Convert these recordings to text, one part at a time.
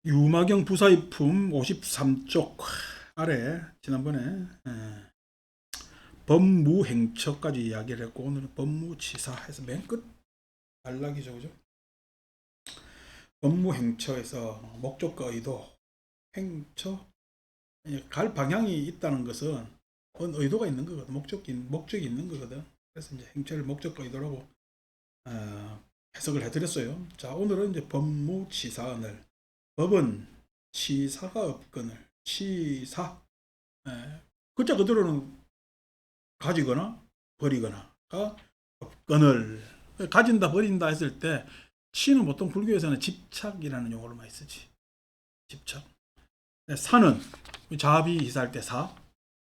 유마경 부사입품 53쪽 아래 지난번에 법무행처까지 이야기를 했고, 오늘은 법무치사 해서 맨 끝 단락이죠, 그죠? 법무행처에서 목적과 의도, 행처, 갈 방향이 있다는 것은 의도가 있는 거거든. 목적이 있는 거거든. 그래서 이제 행처를 목적과 의도라고 해석을 해드렸어요. 자, 오늘은 이제 법무치사언을, 법은 치사가 없거늘, 치사, 글자 그대로는 가지거나 버리거나가 없거늘. 가진다 버린다 했을 때 치는 보통 불교에서는 집착이라는 용어를 많이 쓰지. 집착. 사는 자비이사할 때 사,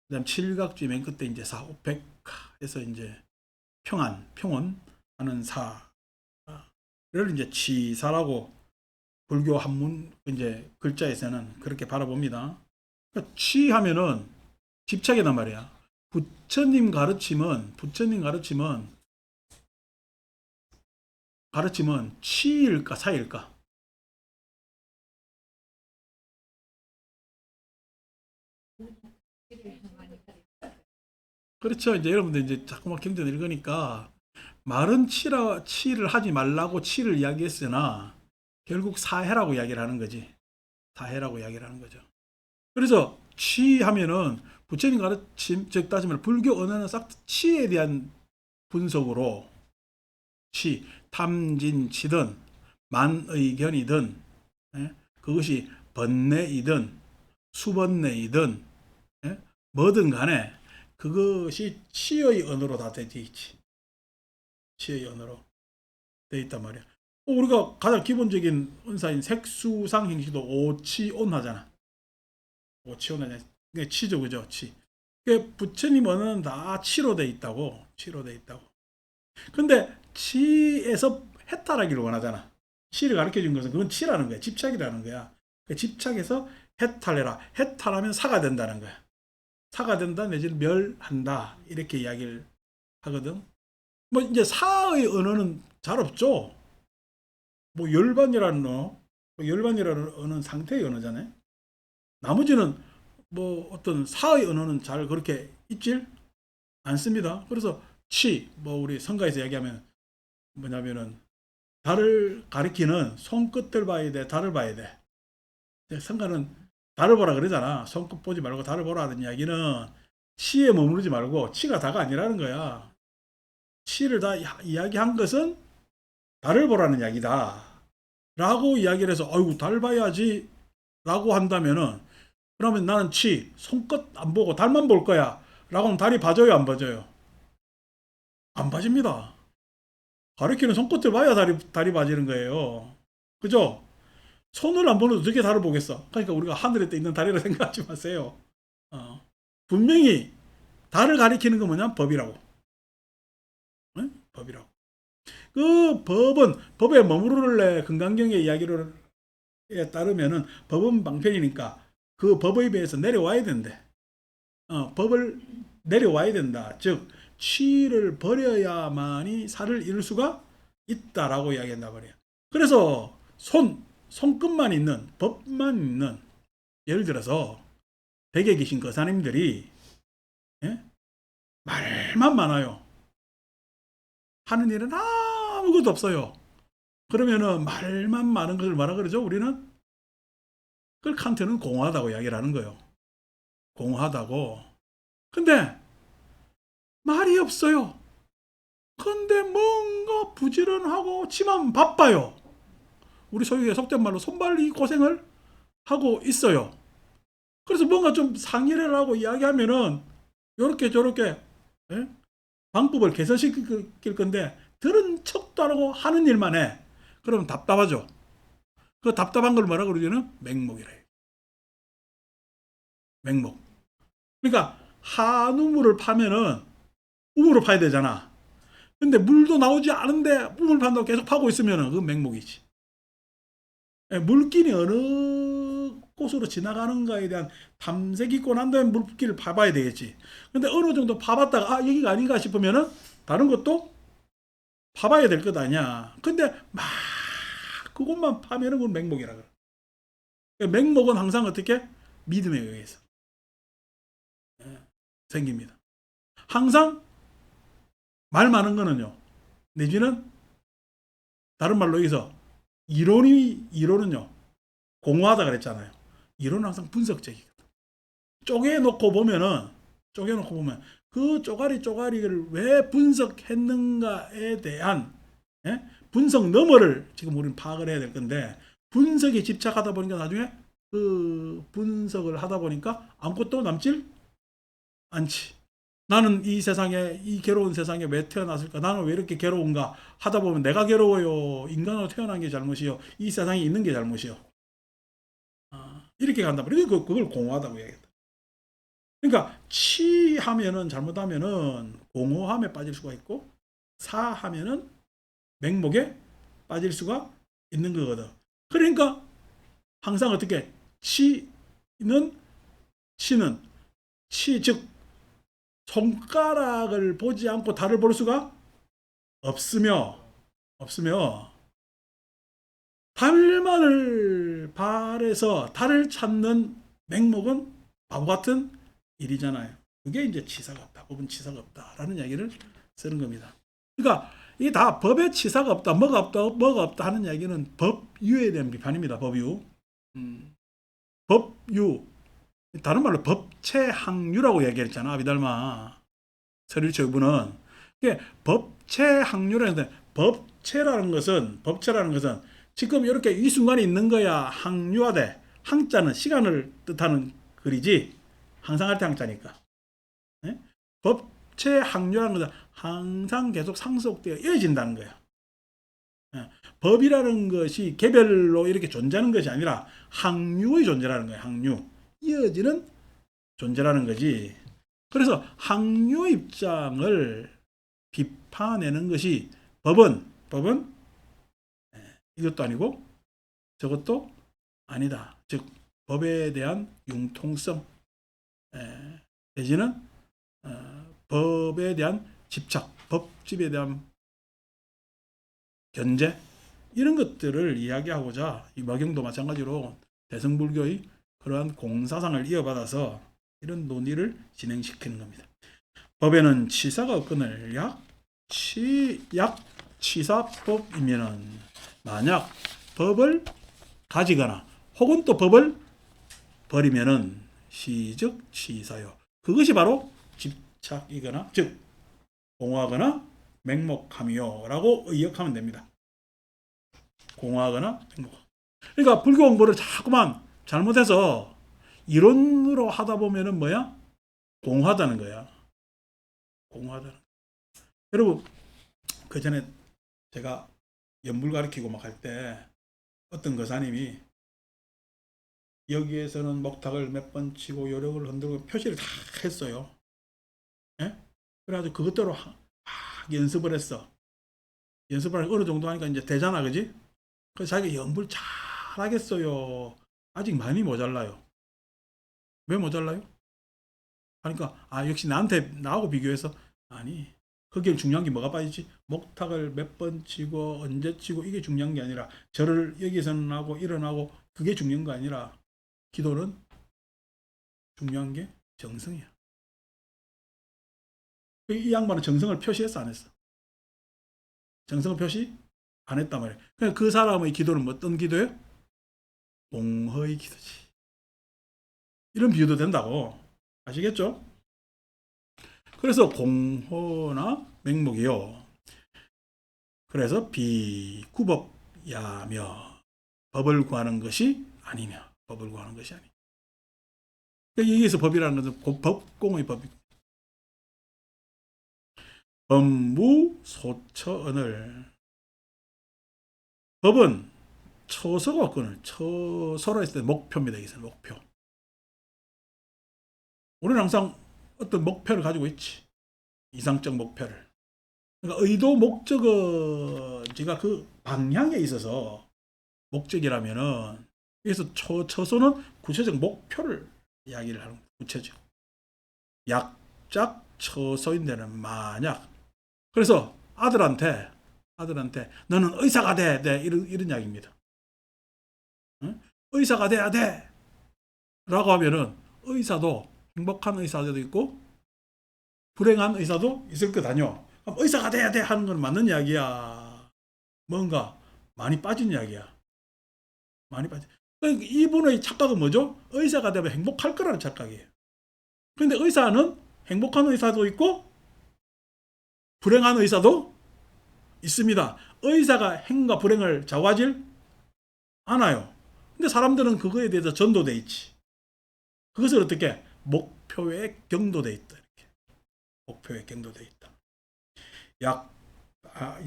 그다음 칠각주의 맨 끝에 이제 사, 오백해서 이제 평온 하는 사를 이제 치사라고 불교 한문 이제 글자에서는 그렇게 바라봅니다. 그러니까 취하면은 집착이란 말이야. 부처님 가르침은 치일까 사일까? 그렇죠. 이제 여러분들 이제 자꾸만 경전 읽으니까 말은 치를 하지 말라고 치를 이야기했으나 결국 사해라고 이야기를 하는 거지. 사해라고 이야기를 하는 거죠. 그래서 치하면은 부처님 가르침, 즉 따지면 불교 언어는 싹 치에 대한 분석으로 치, 탐진치든 만의견이든 그것이 번뇌이든 수번뇌이든 뭐든 간에 그것이 치의 언어로 다 되어 있지. 치의 언어로 되어 있단 말이야. 우리가 가장 기본적인 은사인 색수상 행시도 오치온하잖아. 오치온하잖아. 그게 치죠, 그죠? 치. 그 부처님 언어는 다 치로 되어 있다고. 치로 되어 있다고. 근데 치에서 해탈하기를 원하잖아. 치를 가르쳐 준 것은 그건 치라는 거야. 집착이라는 거야. 그 집착에서 해탈해라. 해탈하면 사가 된다는 거야. 사가 된다 내지는 멸한다. 이렇게 이야기를 하거든. 뭐 이제 사의 언어는 잘 없죠. 뭐 열반이라는 언어, 뭐 열반이라는 언어는 상태의 언어잖아요. 나머지는 뭐 어떤 사의 언어는 잘 그렇게 있질 않습니다. 그래서 뭐 우리 성가에서 얘기하면 뭐냐면은 달을 가리키는 손끝을 봐야 돼, 달을 봐야 돼. 성가는 달을 보라 그러잖아. 손끝 보지 말고 달을 보라는 이야기는 치에 머무르지 말고 치가 다가 아니라는 거야. 치를 다 이야기한 것은 달을 보라는 이야기다. 라고 이야기를 해서 아이고 달 봐야지 라고 한다면은 그러면 나는 손끝 안 보고 달만 볼 거야 라고 하면 달이 봐줘요 안 봐줘요? 안 봐집니다. 가리키는 손끝을 봐야 달이 봐지는 거예요. 그죠? 손을 안 보는 어떻게 달을 보겠어? 그러니까 우리가 하늘에 떠 있는 달이라 생각하지 마세요. 어. 분명히 달을 가리키는 건 뭐냐? 법이라고. 응? 법이라고. 그 법은 법에 머무르래 금강경의 이야기를 따르면은 법은 방편이니까 그 법에 비해서 내려와야 된대. 법을 내려와야 된다. 즉 치를 버려야만이 살을 이룰 수가 있다라고 이야기한단 말이야. 그래서 손끝만 있는 법만 있는 예를 들어서 댁에 계신 거사님들이 예? 말만 많아요. 하는 일은 아무것도 없어요. 그러면은 말만 많은 것을 뭐라 그러죠? 우리는 그걸 칸트는 공허하다고 이야기를 하는 거예요. 공허하다고. 근데 말이 없어요. 근데 뭔가 부지런하고 치만 바빠요. 우리 소위 속된 말로 손발이 고생을 하고 있어요. 그래서 뭔가 좀 상의를 하고 이야기하면은 요렇게 저렇게 예? 방법을 개선시킬 건데 들은 척도 안 하고 하는 일만 해. 그러면 답답하죠. 그 답답한 걸 뭐라 그러냐면 맹목이라 해요. 맹목. 그러니까 한우물을 파면은 우물을 파야 되잖아. 근데 물도 나오지 않은데 우물 판다고 계속 파고 있으면은 그건 맹목이지. 예, 물길이 어느 곳으로 지나가는가에 대한 탐색이 있고 난 다음에 물길을 봐봐야 되겠지. 근데 어느 정도 봐봤다가 여기가 아닌가 싶으면은 다른 것도 봐봐야 될 것 아니야. 근데 막 그것만 파면은 그건 맹목이라 그래. 맹목은 항상 어떻게? 믿음에 의해서 생깁니다. 항상 말 많은 거는요, 내지는 다른 말로 여기서 이론은요, 공허하다 그랬잖아요. 이론은 항상 분석적이거든. 쪼개놓고 보면 그 쪼가리를 왜 분석했는가에 대한 분석 너머를 지금 우리는 파악을 해야 될 건데, 분석에 집착하다 보니까 나중에 그 분석을 하다 보니까 아무것도 남질 않지. 나는 이 괴로운 세상에 왜 태어났을까? 나는 왜 이렇게 괴로운가? 하다 보면 내가 괴로워요. 인간으로 태어난 게 잘못이요. 이 세상에 있는 게 잘못이요. 이렇게 간다. 그걸 공허하다고 얘기했다. 그러니까 치하면은 잘못하면은 공허함에 빠질 수가 있고, 사하면은 맹목에 빠질 수가 있는 거거든. 그러니까 항상 어떻게 치는 즉 손가락을 보지 않고 달을 볼 수가 없으며 달만을 발해서 달을 찾는 맹목은 바보 같은 일이잖아요. 그게 이제 치사가 없다. 법은 치사가 없다라는 이야기를 쓰는 겁니다. 그러니까 이게 다 법에 치사가 없다, 뭐가 없다 하는 이야기는 법유에 대한 비판입니다. 법유. 법유. 다른 말로 법체항유라고 얘기했잖아. 아비달마 서류체부는. 이게 법체항유라는데, 법체라는 것은 지금 이렇게 이 순간에 있는 거야. 항유하되, 항자는 시간을 뜻하는 글이지, 항상 할 때 항자니까. 네? 법체항유라는 것은 항상 계속 상속되어 이어진다는 거야. 네? 법이라는 것이 개별로 이렇게 존재하는 것이 아니라 항유의 존재라는 거야. 항유. 이어지는 존재라는 거지. 그래서 항유 입장을 비판하는 것이 법은 이것도 아니고 저것도 아니다. 즉 법에 대한 융통성 내지는 법에 대한 집착, 법집에 대한 견제, 이런 것들을 이야기하고자 이 마경도 마찬가지로 대승불교의 그러한 공사상을 이어받아서 이런 논의를 진행시키는 겁니다. 법에는 치사가 없거늘 치사법이면은 만약 법을 가지거나 혹은 또 법을 버리면은 시즉 치사요. 그것이 바로 집착이거나 즉 공허하거나 맹목함이요라고 의역하면 됩니다. 공허하거나 맹목. 그러니까 불교 공부를 자꾸만 잘못해서 이론으로 하다 보면은 뭐야? 공허하다는 거야. 공허하다는. 여러분, 그 전에 제가 연불 가르치고 막 할 때 어떤 거사님이 여기에서는 목탁을 몇 번 치고 요령을 흔들고 표시를 다 했어요. 예? 그래가지고 그것대로 막 연습을 했어. 연습을 어느 정도 하니까 이제 되잖아, 그지? 그래서 자기가 연불 잘 하겠어요. 아직 많이 모자라요. 왜 모자라요? 그러니까 역시 나하고 비교해서 아니, 거기에 중요한 게 뭐가 빠지지? 목탁을 몇 번 치고 언제 치고 이게 중요한 게 아니라 절을 여기서는 하고 일어나고 그게 중요한 거 아니라 기도는 중요한 게 정성이야. 이 양반은 정성을 표시했어, 안 했어? 정성을 표시 안 했단 말이야. 그러니까 그 사람의 기도는 뭐 어떤 기도예요? 공허의 기도지. 이런 비유도 된다고. 아시겠죠? 그래서 공허나 맹목이요. 그래서 비구법야며 법을 구하는 것이 아니며 법을 구하는 것이 아니. 여기서 법이라는 것은 법공의 법이고 법무소처언을 법은 처소가 없거든. 처소라 했을 때 목표입니다. 여기서 목표. 우리는 항상 어떤 목표를 가지고 있지. 이상적 목표를. 그러니까 의도 목적은 제가 그 방향에 있어서 목적이라면은 그래서 처소는 구체적 목표를 이야기를 하는 구체적. 약작 처소인 데는 만약. 그래서 아들한테 너는 의사가 돼 이런 이야기입니다. 응? 의사가 돼야 돼 라고 하면은 의사도 행복한 의사도 있고 불행한 의사도 있을 거다뇨. 그럼 의사가 돼야 돼 하는 건 맞는 이야기야. 뭔가 많이 빠진 이야기야. 많이 빠진. 그러니까 이분의 착각은 뭐죠? 의사가 되면 행복할 거라는 착각이에요. 그런데 의사는 행복한 의사도 있고 불행한 의사도 있습니다. 의사가 행과 불행을 좌우하질 않아요. 근데 사람들은 그거에 대해서 전도돼 있지. 그것을 어떻게? 목표에 경도돼 있다. 이렇게. 목표에 경도돼 있다.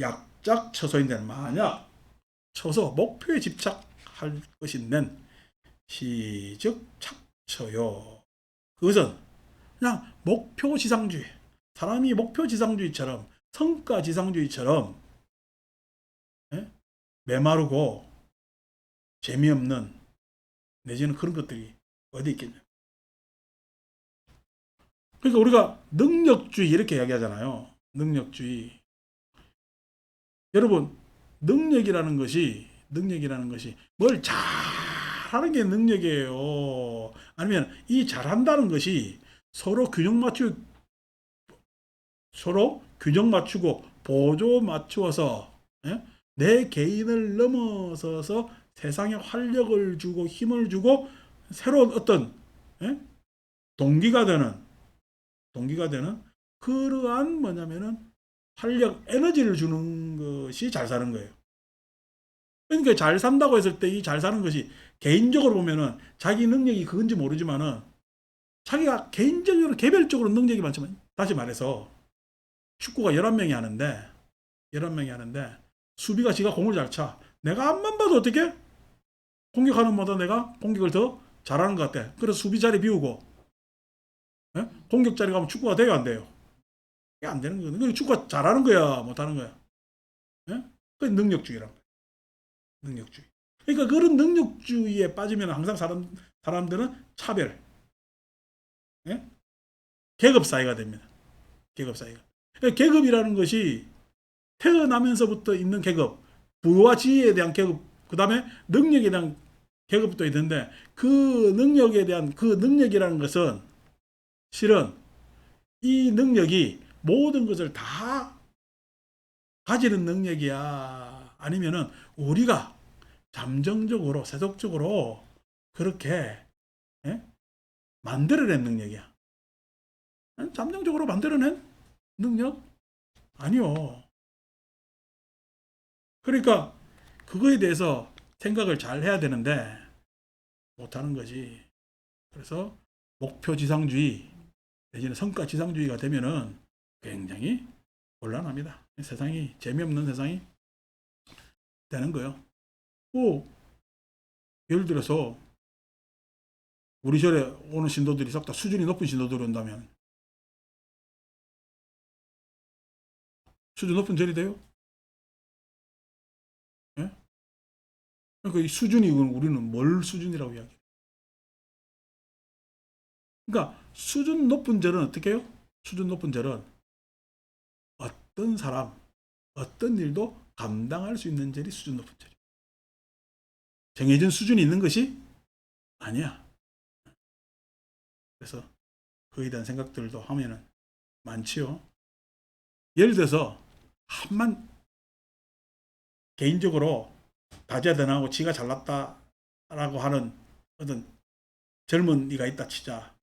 약작 처소인데 만약 처소 목표에 집착할 것인데 시즉 착처요. 그것은 그냥 목표 지상주의. 사람이 목표 지상주의처럼 성과 지상주의처럼 메마르고 재미없는 내지는 그런 것들이 어디 있겠냐. 그러니까 우리가 능력주의 이렇게 이야기하잖아요. 능력주의. 여러분 능력이라는 것이 뭘 잘하는 게 능력이에요. 아니면 이 잘한다는 것이 서로 균형 맞추고 보조 맞추어서 내 개인을 넘어서서 세상에 활력을 주고 힘을 주고 새로운 어떤 동기가 되는 그러한 뭐냐면은 활력, 에너지를 주는 것이 잘 사는 거예요. 그러니까 잘 산다고 했을 때 이 잘 사는 것이 개인적으로 보면은 자기 능력이 그건지 모르지만은 자기가 개인적으로 개별적으로 능력이 많지만 다시 말해서 축구가 11명이 하는데 수비가 지가 공을 잘 차. 내가 앞만 봐도 어떻게? 공격하는 마다 내가 공격을 더 잘하는 것 같아. 그래서 수비 자리 비우고 공격 자리 가면 축구가 돼요, 안 돼요? 이게 안 되는 거거든. 축구가 잘하는 거야, 못하는 거야? 그게 능력주의란 거야. 능력주의. 그러니까 그런 능력주의에 빠지면 항상 사람들은 차별, 계급 사회가 됩니다. 계급 사회가. 그러니까 계급이라는 것이 태어나면서부터 있는 계급, 부와 지위에 대한 계급, 그 다음에 능력에 대한 계급도 있는데 그 능력에 대한 그 능력이라는 것은 실은 이 능력이 모든 것을 다 가지는 능력이야. 아니면은 우리가 잠정적으로 세속적으로 그렇게 만들어낸 능력이야. 잠정적으로 만들어낸 능력? 아니요. 그러니까 그거에 대해서 생각을 잘 해야 되는데 못하는 거지. 그래서 목표 지상주의 내지는 성과 지상주의가 되면은 굉장히 곤란합니다. 세상이 재미없는 세상이 되는 거예요. 예를 들어서 우리 절에 오는 신도들이 싹 다 수준이 높은 신도들이 온다면 수준 높은 절이 돼요? 예? 그러니까 이 수준이 우리는 뭘 수준이라고 이야기해요? 그러니까 수준 높은 절은 어떻게 해요? 수준 높은 절은 어떤 사람, 어떤 일도 감당할 수 있는 절이 수준 높은 절이에요. 정해진 수준이 있는 것이 아니야. 그래서 그에 대한 생각들도 하면은 많지요. 예를 들어서 한만 개인적으로 다재다능하고 지가 잘났다라고 하는 어떤 젊은이가 있다 치자.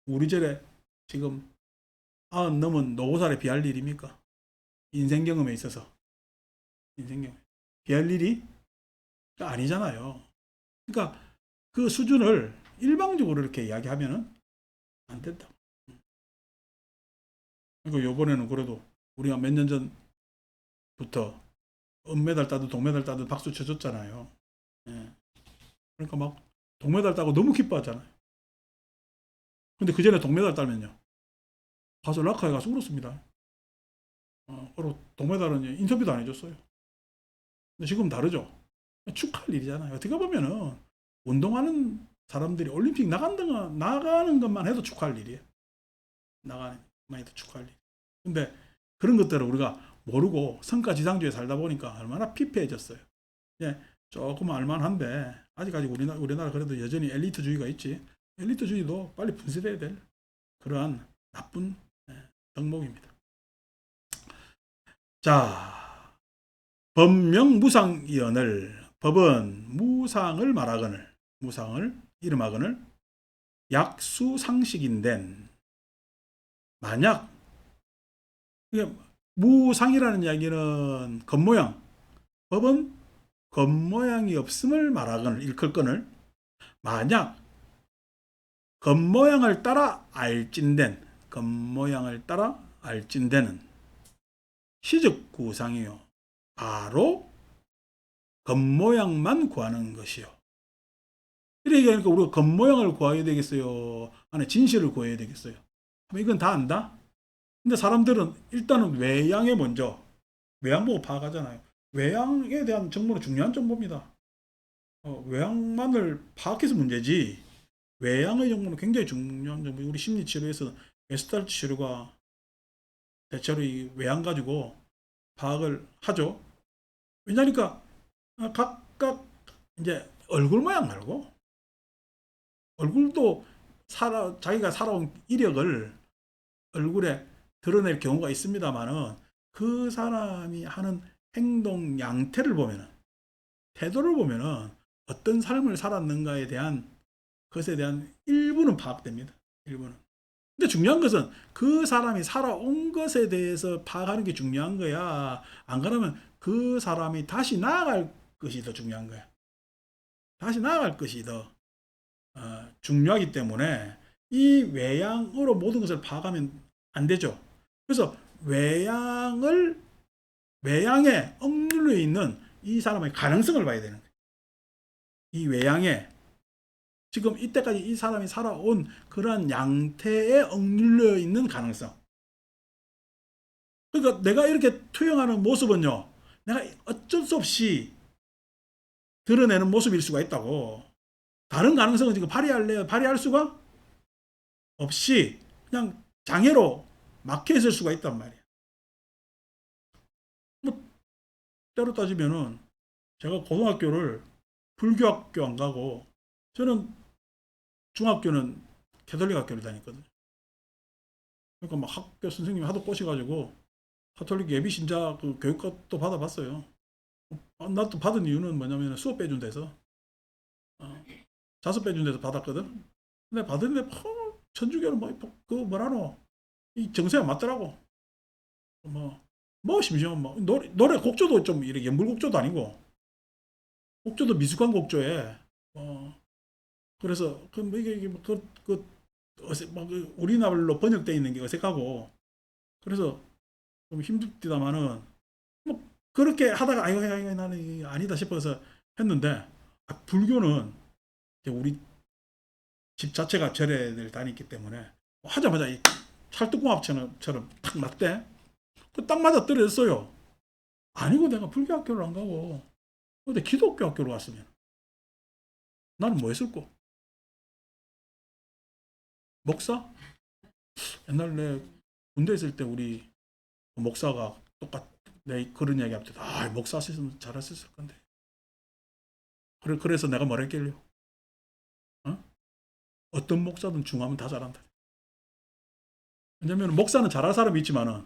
우리 절에 지금 90 넘은 노고살에 비할 일입니까? 인생 경험에 있어서 인생 경험 비할 일이 아니잖아요. 그러니까 그 수준을 일방적으로 이렇게 이야기하면은 안 된다. 그러니까 요번에는 그래도 우리가 몇 년 전부터 은메달 따든 동메달 따든 박수 쳐줬잖아요. 예. 그러니까 막 동메달 따고 너무 기뻐하잖아요. 근데 그 전에 동메달 따면요. 가서 락카에 가서 울었습니다. 그리고 동메달은 인터뷰도 안 해줬어요. 근데 지금 다르죠. 축하할 일이잖아요. 어떻게 보면은 운동하는 사람들이 올림픽 나가는 것만 해도 축하할 일이에요. 나가는 것만 해도 축하할 일. 근데 그런 것들을 우리가 모르고 성과지상주의에 살다 보니까 얼마나 피폐해졌어요. 예, 조금 알만한데 아직까지 우리나라 그래도 여전히 엘리트주의가 있지. 엘리트주의도 빨리 분쇄돼야 될 그러한 나쁜 덕목입니다. 자, 법명무상이언을 법은 무상을 말하거늘 무상을 이름하거늘 약수상식인된 만약 이게 무상이라는 이야기는 겉모양 법은 겉모양이 없음을 말하거늘 일컬거늘 만약 겉모양을 따라 알찐된 겉모양을 따라 알찐되는 시적구상이요 바로 겉모양만 구하는 것이요. 이러니까 우리가 겉모양을 구해야 되겠어요? 아니 진실을 구해야 되겠어요? 이건 다 안다? 근데 사람들은 일단은 외양에 먼저 외양 보고 파악하잖아요. 외양에 대한 정보는 중요한 정보입니다. 외양만을 파악해서 문제지 외양의 정보는 굉장히 중요한 정보. 우리 심리치료에서 게스탈트 치료가 대체로 이 외양 가지고 파악을 하죠. 왜냐니까 각각 이제 얼굴 모양 말고 얼굴도 자기가 살아온 이력을 얼굴에 드러낼 경우가 있습니다만은 그 사람이 하는 행동 양태를 보면은 태도를 보면은 어떤 삶을 살았는가에 대한 것에 대한 일부는 파악됩니다. 일부는. 근데 중요한 것은 그 사람이 살아온 것에 대해서 파악하는 게 중요한 거야. 안 그러면 그 사람이 다시 나아갈 것이 더 중요한 거야. 다시 나아갈 것이 더 중요하기 때문에 이 외양으로 모든 것을 파악하면 안 되죠. 그래서 외양에 억눌려 있는 이 사람의 가능성을 봐야 되는 거예요. 이 외양에 지금 이때까지 이 사람이 살아온 그러한 양태에 억눌려 있는 가능성. 그러니까 내가 이렇게 투영하는 모습은요, 내가 어쩔 수 없이 드러내는 모습일 수가 있다고. 다른 가능성은 지금 발휘할 수가 없이 그냥 장애로 막혀 있을 수가 있단 말이야. 뭐 때로 따지면은 제가 고등학교를 불교학교 안 가고 저는 중학교는 캐톨릭 학교를 다녔거든요. 그러니까 막 학교 선생님이 하도 꼬셔가지고 가톨릭 예비 신자 그 교육도 받아봤어요. 나도 받은 이유는 뭐냐면 수업 빼준 데서 자습 빼준 데서 받았거든. 근데 받았는데 천주교는 그 뭐라노 이 정세가 맞더라고. 뭐 심지어 뭐 노래 곡조도 좀 이렇게 연불곡조도 아니고 곡조도 미숙한 곡조에 그래서 뭐 이게 우리나라로 번역되어 있는 게 어색하고 그래서 좀 힘듭니다만은 뭐 그렇게 하다가 아이고 나는 아니다 싶어서 했는데 불교는 우리 집 자체가 절에를 다녔기 때문에 하자마자 이 찰떡궁합처럼 딱 맞대. 딱 맞아 떨어졌어요. 아니고 내가 불교 학교를 안 가고 근데 기독교 학교로 갔으면 나는 뭐 했을까? 목사? 옛날에 군대 있을 때 우리 목사가 내 그런 이야기 할때 목사 했으면 잘했을 건데. 그래서 내가 뭐라 했길래 어떤 목사든 중하면 다 잘한다. 왜냐면 목사는 잘할 사람이 있지만은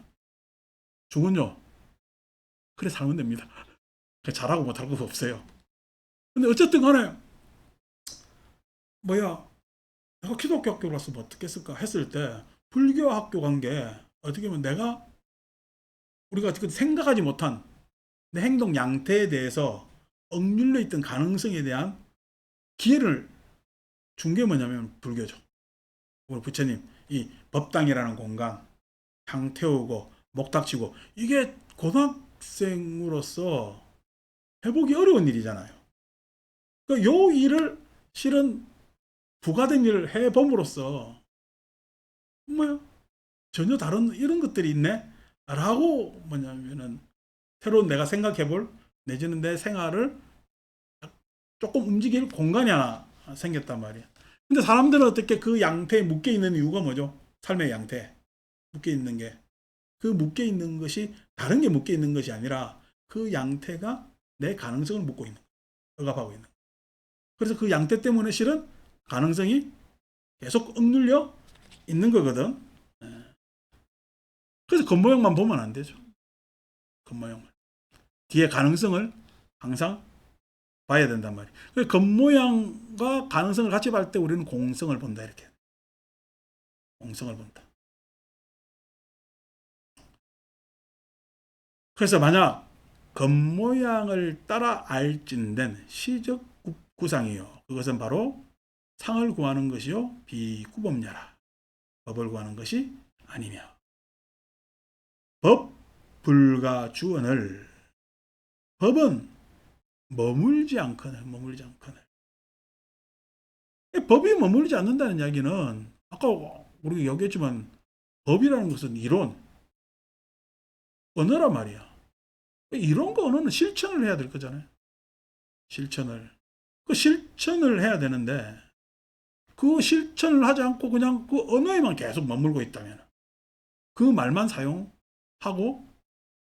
중은요. 그래 살면 됩니다. 잘하고 못할 거 없어요. 근데 어쨌든 간에 내가 기독교 학교를 갔으면 어떻게 했을까 했을 때 불교 학교 간 게 어떻게 보면 우리가 지금 생각하지 못한 내 행동 양태에 대해서 억눌려 있던 가능성에 대한 기회를 준 게 뭐냐면 불교죠. 우리 부처님 이 법당이라는 공간 향 태우고 목닥치고 이게 고등학생으로서 해보기 어려운 일이잖아요. 요 일을 실은 부가된 일을 해봄으로써 전혀 다른 이런 것들이 있네 라고 뭐냐면은 새로운 내가 생각해볼 내지는 내 생활을 조금 움직일 공간이 하나 생겼단 말이야. 근데 사람들은 어떻게 그 양태에 묶여 있는 이유가 뭐죠? 삶의 양태 묶여 있는 게 그 묶여 있는 것이 다른 게 묶여 있는 것이 아니라 그 양태가 내 가능성을 묶고 있는 억압하고 있는 그래서 그 양태 때문에 실은 가능성이 계속 억눌려 있는 거거든. 그래서 겉모양만 보면 안 되죠. 겉모양만. 뒤에 가능성을 항상 봐야 된단 말이에요. 겉모양과 가능성을 같이 볼 때 우리는 공성을 본다. 이렇게. 공성을 본다. 그래서 만약 겉모양을 따라 알진된 시적 구상이요. 그것은 바로 상을 구하는 것이요. 비구법냐라. 법을 구하는 것이 아니며. 법 불가 주언을 법은 머물지 않거늘. 법이 머물지 않는다는 이야기는 아까 우리가 얘기했지만 법이라는 것은 이론, 언어란 말이야. 이론과 언어는 실천을 해야 될 거잖아요. 실천을. 그 실천을 해야 되는데 그 실천을 하지 않고 그냥 그 언어에만 계속 머물고 있다면, 그 말만 사용하고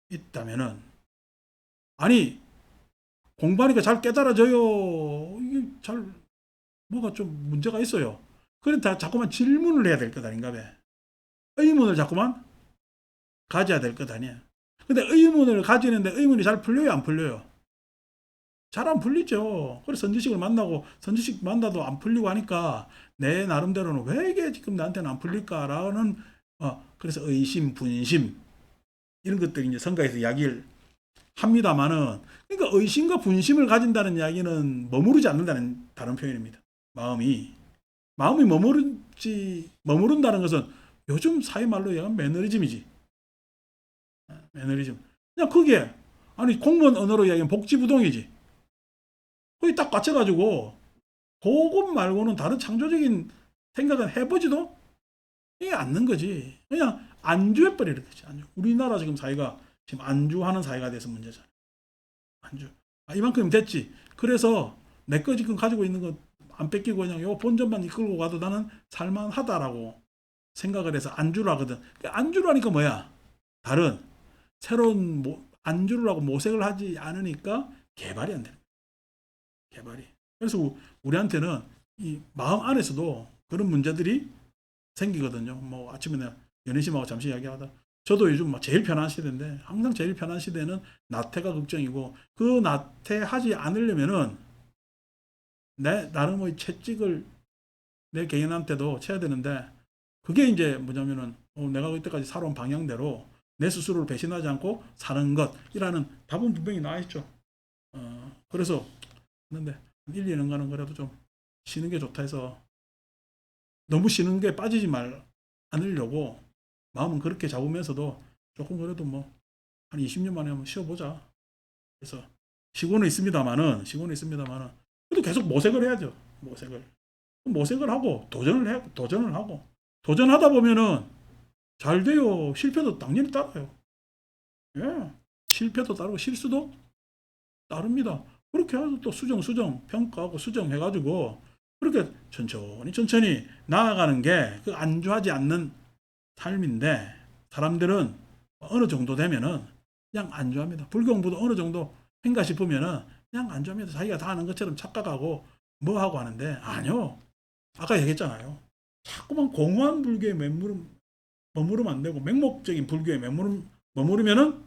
있다면은, 아니 공부하니까 잘 깨달아져요. 이게 잘 뭐가 좀 문제가 있어요. 그러니까 자꾸만 질문을 해야 될 것 아닌가 봐. 의문을 자꾸만 가져야 될 것 아니야. 근데 의문을 가지는데 의문이 잘 풀려요, 안 풀려요? 잘 안 풀리죠. 그래서 선지식을 만나고 선지식 만나도 안 풀리고 하니까 내 나름대로는 왜 이게 지금 나한테는 안 풀릴까라는 그래서 의심, 분심 이런 것들이 이제 성가에서 이야기를 합니다만은, 그러니까 의심과 분심을 가진다는 이야기는 머무르지 않는다는 다른 표현입니다. 마음이 머무른다는 것은 요즘 사회 말로 얘기하면 매너리즘이지. 매너리즘. 그냥 그게 아니 공무원 언어로 이야기하면 복지부동이지. 거기 딱 갇혀가지고 그것 말고는 다른 창조적인 생각은 해보지도 이게 않는 거지. 그냥 안주해버리는 거지. 안주. 우리나라 지금 사회가 지금 안주하는 사회가 돼서 문제잖아. 안주. 이만큼 됐지. 그래서 내 거 지금 가지고 있는 거 안 뺏기고 그냥 요 본전만 이끌고 가도 나는 살만하다라고 생각을 해서 안주를 하거든. 안주를 하니까 뭐야? 다른 새로운 안주를 하고 모색을 하지 않으니까 개발이 안 되는 거야. 개발이. 그래서 우리한테는 이 마음 안에서도 그런 문제들이 생기거든요. 뭐 아침에 내가 연희씨하고 잠시 이야기하다 저도 요즘 막 제일 편한 시대인데, 항상 제일 편한 시대는 나태가 걱정이고, 그 나태하지 않으려면은 내 나름의 채찍을 내 개인한테도 쳐야 되는데, 그게 이제 뭐냐면은 내가 그때까지 살아온 방향대로 내 스스로를 배신하지 않고 사는 것이라는 답은 분명히 나와 있죠. 그래서 근데 1, 2년간은 그래도 좀 쉬는 게 좋다 해서 너무 쉬는 게 빠지지 않으려고 마음은 그렇게 잡으면서도 조금 그래도 뭐 한 20년 만에 한번 쉬어보자. 그래서 쉬고는 있습니다만은 그래도 계속 모색을 해야죠. 모색을 하고 도전을 하고 도전하다 보면은 잘 돼요. 실패도 당연히 따라요. 예. 실패도 따르고 실수도 따릅니다. 그렇게 해서 또 수정, 평가하고 수정해가지고 그렇게 천천히 나아가는 게 그 안주하지 않는 삶인데, 사람들은 어느 정도 되면은 그냥 안주합니다. 불경부도 어느 정도 행가 싶으면은 그냥 안주합니다. 자기가 다 아는 것처럼 착각하고 뭐 하고 하는데, 아니요. 아까 얘기했잖아요. 자꾸만 공허한 불교에 머무르면 안 되고 맹목적인 불교에 머무르면은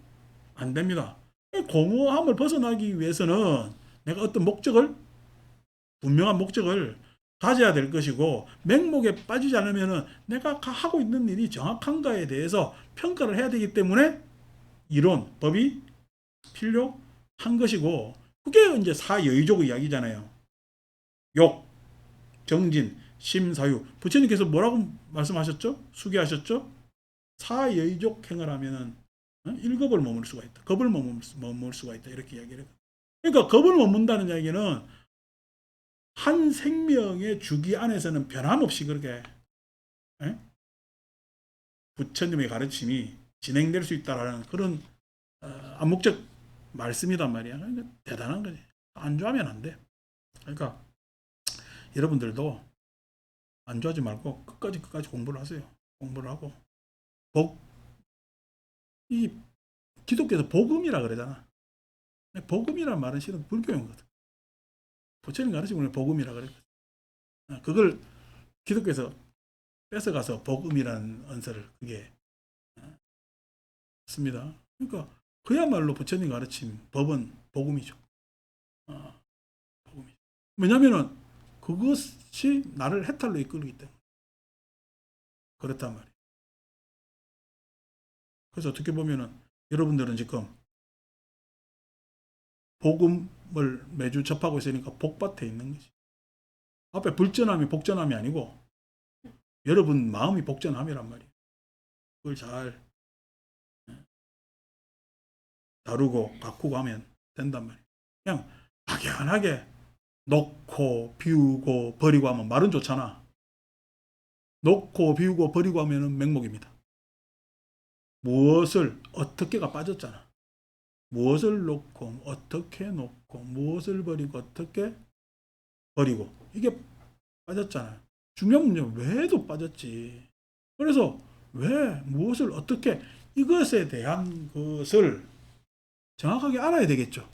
안 됩니다. 공허함을 벗어나기 위해서는 내가 어떤 분명한 목적을 가져야 될 것이고, 맹목에 빠지지 않으면 내가 하고 있는 일이 정확한가에 대해서 평가를 해야 되기 때문에 이론, 법이 필요한 것이고, 그게 이제 사여의족의 이야기잖아요. 욕, 정진, 심사유. 부처님께서 뭐라고 말씀하셨죠? 수기하셨죠? 사여의족 행을 하면은 일겁을 머물 수가 있다. 겁을 머물 수가 있다. 이렇게 이야기를 해요. 그러니까 겁을 머문다는 이야기는 한 생명의 주기 안에서는 변함없이 그렇게 부처님의 가르침이 진행될 수 있다라는 그런 암묵적 말씀이란 말이야. 그러니까 대단한 거지. 안주하면 안 돼. 그러니까 여러분들도 안주하지 말고 끝까지 공부를 하세요. 공부를 하고 이 기독교에서 복음이라 그러잖아. 복음이란 말은 실은 불교인 거거든. 부처님 가르치는 복음이라 그랬거든. 그걸 기독교에서 뺏어가서 복음이라는 언서를 그게 씁니다. 그러니까 그야말로 부처님 가르친 법은 복음이죠. 복음이죠. 왜냐하면은 그것이 나를 해탈로 이끌기 때문에 그렇단 말이에요. 그래서 어떻게 보면은 여러분들은 지금 복음을 매주 접하고 있으니까 복밭에 있는 거지. 앞에 불전함이 복전함이 아니고 여러분 마음이 복전함이란 말이에요. 그걸 잘 다루고 바꾸고 하면 된단 말이에요. 그냥 막연하게 놓고 비우고 버리고 하면 말은 좋잖아. 놓고 비우고 버리고 하면은 맹목입니다. 무엇을 어떻게가 빠졌잖아. 무엇을 놓고 어떻게 놓고 무엇을 버리고 어떻게 버리고 이게 빠졌잖아요. 중요한 문제는 왜도 빠졌지. 그래서 왜 무엇을 어떻게 이것에 대한 것을 정확하게 알아야 되겠죠.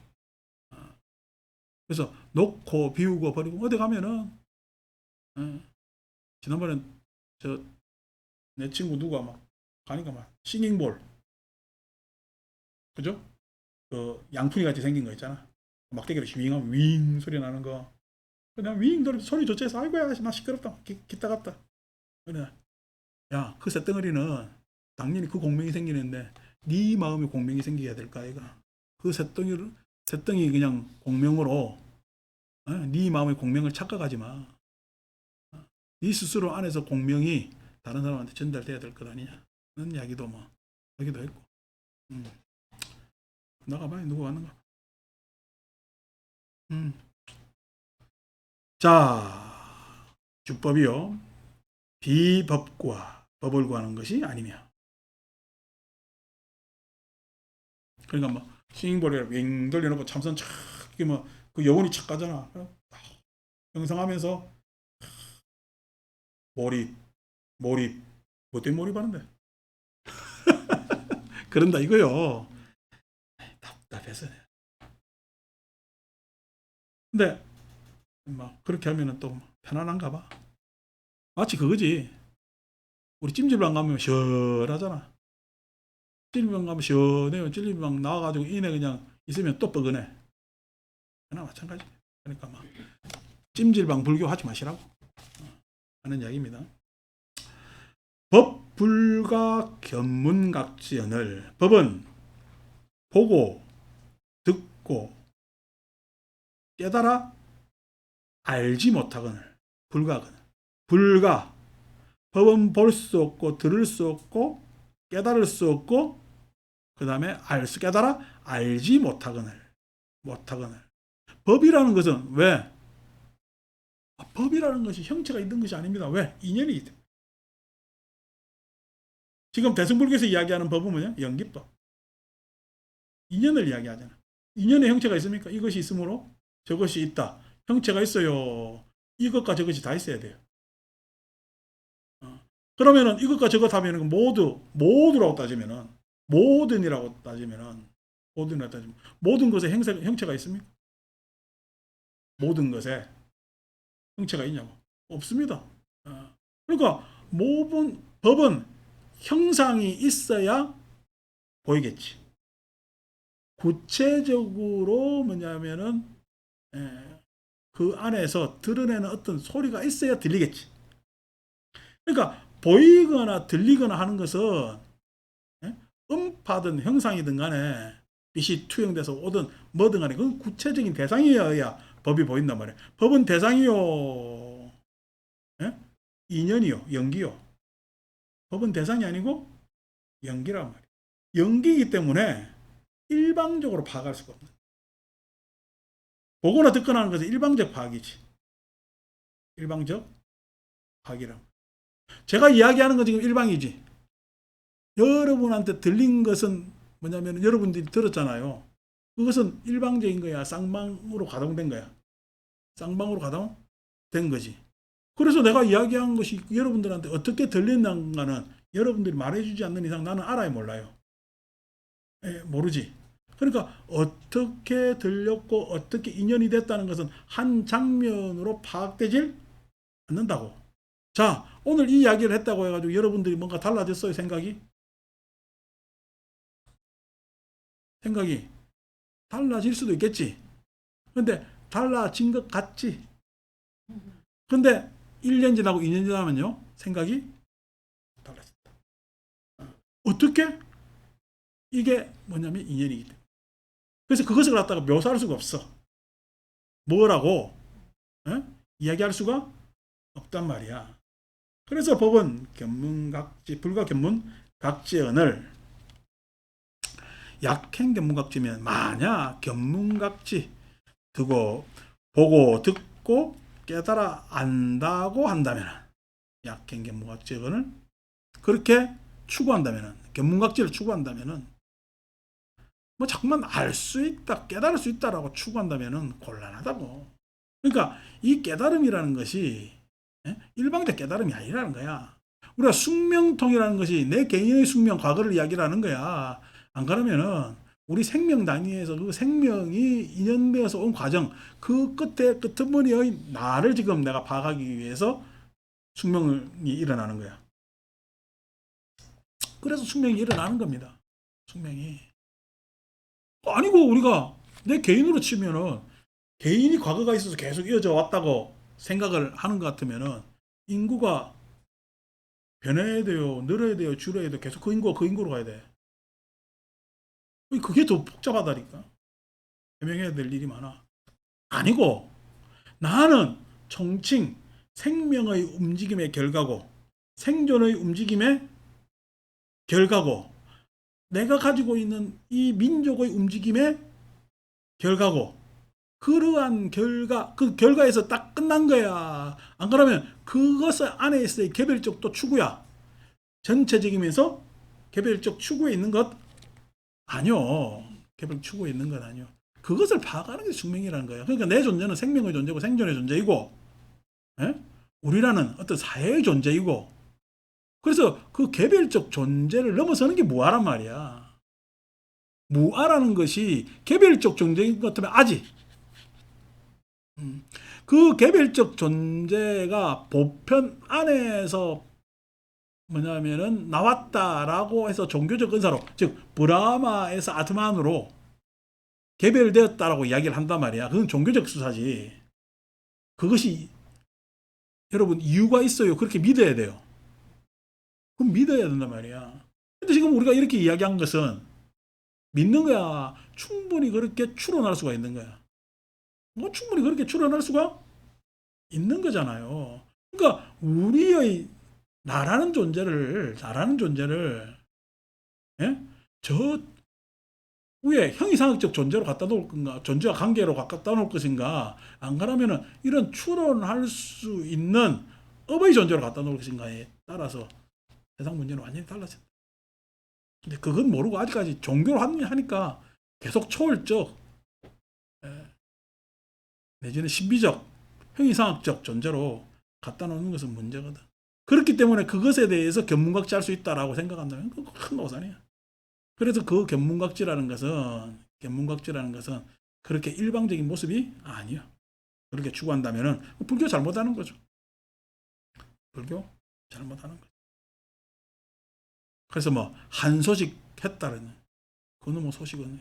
그래서 놓고 비우고 버리고 어디 가면은 지난번에 내 친구 누가 막 가니까 막 싱잉볼 그죠? 그 양푼이 같이 생긴 거 있잖아. 막대기로 윙하면 윙 소리 나는 거. 그냥 윙 소리 좋지해서 아이고야 나 시끄럽다 기타 같다. 그래 야그 새덩어리는 당연히 그 공명이 생기는데 네 마음에 공명이 생겨야 될까 아이가. 그 새덩이 그냥 공명으로 네 마음의 공명을 착각하지 마. 네 스스로 안에서 공명이 다른 사람한테 전달돼야 될 것 아니냐. 그런 이야기도 뭐 하기도 했고. 나가봐요. 누구 왔는가. 자, 주법이요. 비법과 법을 구하는 것이 아니며. 그러니까 뭐 싱잉볼에 윙 돌려놓고 참선 착 이게 뭐 그 여운이 착 가잖아. 명상하면서 몰입 뭐 때문에 몰입하는데? 그런다 이거요. 답답해서. 근데 막 그렇게 하면은 또 편안한가 봐. 마치 그거지. 우리 찜질방 가면 시원하잖아. 찜질방 가면 시원해요. 찜질방 나와가지고 이내 그냥 있으면 또 뻐근해. 그나 마찬가지. 그러니까 막 찜질방 불교 하지 마시라고 하는 이야기입니다. 법 불가 견문각지언을 법은 보고 듣고 깨달아 알지 못하거늘 불가거늘 불가 법은 볼 수 없고 들을 수 없고 깨달을 수 없고 그 다음에 깨달아 알지 못하거늘 법이라는 것은 왜? 법이라는 것이 형체가 있는 것이 아닙니다. 왜? 인연이 있다. 지금 대승불교에서 이야기하는 법은 뭐냐? 연기법. 인연을 이야기하잖아. 인연의 형체가 있습니까? 이것이 있으므로 저것이 있다. 형체가 있어요. 이것과 저것이 다 있어야 돼요. 그러면은 이것과 저것 하면은 모두라고 따지면은 모든이라고 따지면은 모든 것에 형체가 있습니까? 모든 것에 형체가 있냐고? 없습니다. 그러니까 모든 법은 형상이 있어야 보이겠지. 구체적으로 뭐냐면은 그 안에서 드러내는 어떤 소리가 있어야 들리겠지. 그러니까 보이거나 들리거나 하는 것은 음파든 형상이든 간에 빛이 투영돼서 오든 뭐든 간에 그건 구체적인 대상이어야 법이 보인단 말이에요. 법은 대상이요. 인연이요. 연기요. 법은 대상이 아니고 연기란 말이에요. 연기이기 때문에 일방적으로 파악할 수가 없는. 보거나 듣거나 하는 것은 일방적 파악이지. 일방적 파악이란. 제가 이야기하는 건 지금 일방이지. 여러분한테 들린 것은 뭐냐면 여러분들이 들었잖아요. 그것은 일방적인 거야. 쌍방으로 가동된 거야. 쌍방으로 가동된 거지. 그래서 내가 이야기한 것이 여러분들한테 어떻게 들렸는가는 여러분들이 말해주지 않는 이상 나는 알아야 몰라요. 모르지. 그러니까 어떻게 들렸고 어떻게 인연이 됐다는 것은 한 장면으로 파악되질 않는다고. 자, 오늘 이 이야기를 했다고 해가지고 여러분들이 뭔가 달라졌어요, 생각이? 생각이 달라질 수도 있겠지. 근데 달라진 것 같지. 근데 1년 지나고 2년 지나면요, 생각이 달라진다. 어떻게? 이게 뭐냐면 인연이기 때문에. 그래서 그것을 갖다가 묘사할 수가 없어. 뭐라고 이야기할 수가 없단 말이야. 그래서 법은 견문각지, 불가견문각지언을 약행견문각지면 만약 견문각지 두고 보고 듣고 깨달아 안다고 한다면 약행견문각지언을 그렇게 추구한다면 견문각지를 추구한다면 뭐 자꾸만 알 수 있다, 깨달을 수 있다라고 추구한다면 곤란하다고. 그러니까 이 깨달음이라는 것이 일방적 깨달음이 아니라는 거야. 우리가 숙명통이라는 것이 내 개인의 숙명, 과거를 이야기하는 거야. 안 그러면은 우리 생명 단위에서 그 생명이 인연되어서 온 과정, 그 끝에 끄트머리의 나를 지금 내가 파악하기 위해서 숙명이 일어나는 거야. 그래서 숙명이 일어나는 겁니다. 숙명이. 아니고 우리가 내 개인으로 치면은 개인이 과거가 있어서 계속 이어져 왔다고 생각을 하는 것 같으면은 인구가 변해야 돼요, 늘어야 돼요, 줄어야 돼요. 계속 그 인구가 그 인구로 가야 돼. 그게 더 복잡하다니까. 해명해야 될 일이 많아. 아니고 나는 총칭 생명의 움직임의 결과고 생존의 움직임의 결과고 내가 가지고 있는 이 민족의 움직임의 결과고 그러한 결과, 그 결과에서 딱 끝난 거야. 안 그러면 그것 안에 있어야 개별적 또 추구야. 전체적이면서 개별적 추구에 있는 것 아니요. 개별 추구에 있는 건 아니요. 그것을 파악하는 게 숙명이라는 거예요. 그러니까 내 존재는 생명의 존재고 생존의 존재이고, 예? 우리라는 어떤 사회의 존재이고, 그래서 그 개별적 존재를 넘어서는 게 무아란 말이야. 무아라는 것이 개별적 존재인 것 같으면 아지. 그 개별적 존재가 보편 안에서 뭐냐면은 나왔다라고 해서 종교적 은사로, 즉 브라마에서 아트만으로 개별되었다라고 이야기를 한단 말이야. 그건 종교적 수사지. 그것이 여러분 이유가 있어요. 그렇게 믿어야 돼요. 그럼 믿어야 된단 말이야. 근데 지금 우리가 이렇게 이야기한 것은 믿는 거야. 충분히 그렇게 추론할 수가 있는 거야. 뭐 충분히 그렇게 추론할 수가 있는 거잖아요. 그러니까 우리의 나라는 존재를 예? 저 위에 형이상학적 존재로 갖다 놓을 건가, 존재와 관계로 갖다 놓을 것인가, 안 그러면은 이런 추론할 수 있는 업의 존재로 갖다 놓을 것인가에 따라서 세상 문제는 완전히 달라진다. 근데 그건 모르고 아직까지 종교로 하니까 계속 초월적, 예, 내지는 신비적, 형이상학적 존재로 갖다 놓는 것은 문제거든. 그렇기 때문에 그것에 대해서 견문각지할 수 있다라고 생각한다면 그거 큰 오산이야. 그래서 그 견문각지라는 것은 그렇게 일방적인 모습이 아니야. 그렇게 추구한다면은 불교 잘못하는 거죠. 불교 잘못하는 거죠. 그래서 뭐 한 소식 했다는 그놈의 뭐 소식은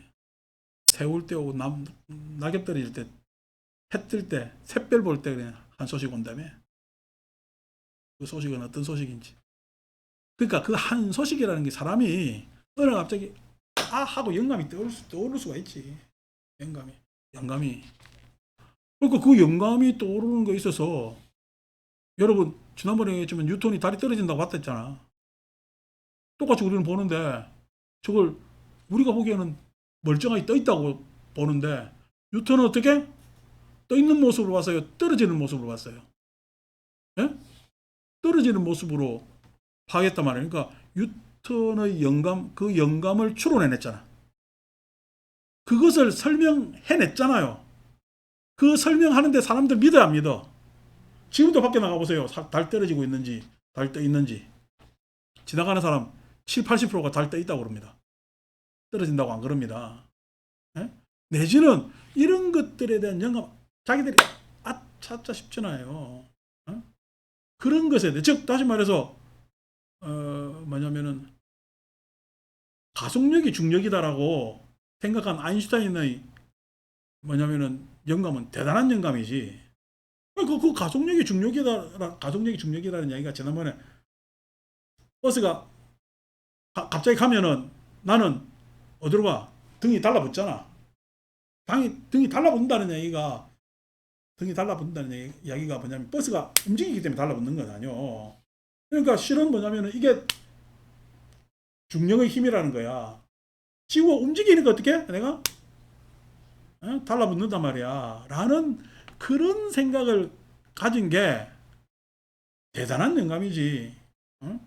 세울 때 오고 낙엽 떨어질 때, 해 뜰 때, 샛별 볼 때 그냥 한 소식 온다며. 그 소식은 어떤 소식인지. 그러니까 그 한 소식이라는 게 사람이 어느 갑자기 아 하고 영감이 떠오를 수가 있지. 영감이. 그러니까 그 영감이 떠오르는 거에 있어서 여러분 지난번에 얘기했지만 뉴턴이 달이 떨어진다고 봤다 했잖아. 똑같이 우리는 보는데 저걸 우리가 보기에는 멀쩡하게 떠 있다고 보는데 뉴턴은 어떻게 떠 있는 모습으로 봤어요? 떨어지는 모습으로 봤어요. 예? 떨어지는 모습으로 파악했단 말이에요. 그러니까 뉴턴의 영감, 그 영감을 추론해냈잖아. 그것을 설명해냈잖아요. 그 설명하는데 사람들 믿어야 안 믿어? 지금도 밖에 나가보세요. 달 떨어지고 있는지, 달 떠 있는지. 지나가는 사람 7, 80%가 달 떠 있다고 그럽니다. 떨어진다고 안 그럽니다. 예? 내지는 이런 것들에 대한 영감, 자기들이 찾자 싶잖아요. 어? 그런 것에 대해, 즉 다시 말해서 뭐냐면은 가속력이 중력이다라고 생각한 아인슈타인의 뭐냐면은 영감은 대단한 영감이지. 그 가속력이 중력이라는 이야기가 지난번에 버스가 갑자기 가면은 나는 어디로 가? 등이 달라붙잖아. 등이 달라붙는다는 얘기가 이야기가 뭐냐면 버스가 움직이기 때문에 달라붙는 건 아니요. 그러니까 실은 뭐냐면은 이게 중력의 힘이라는 거야. 지구가 움직이니까 어떻게? 내가 달라붙는단 말이야. 라는 그런 생각을 가진 게 대단한 영감이지. 어?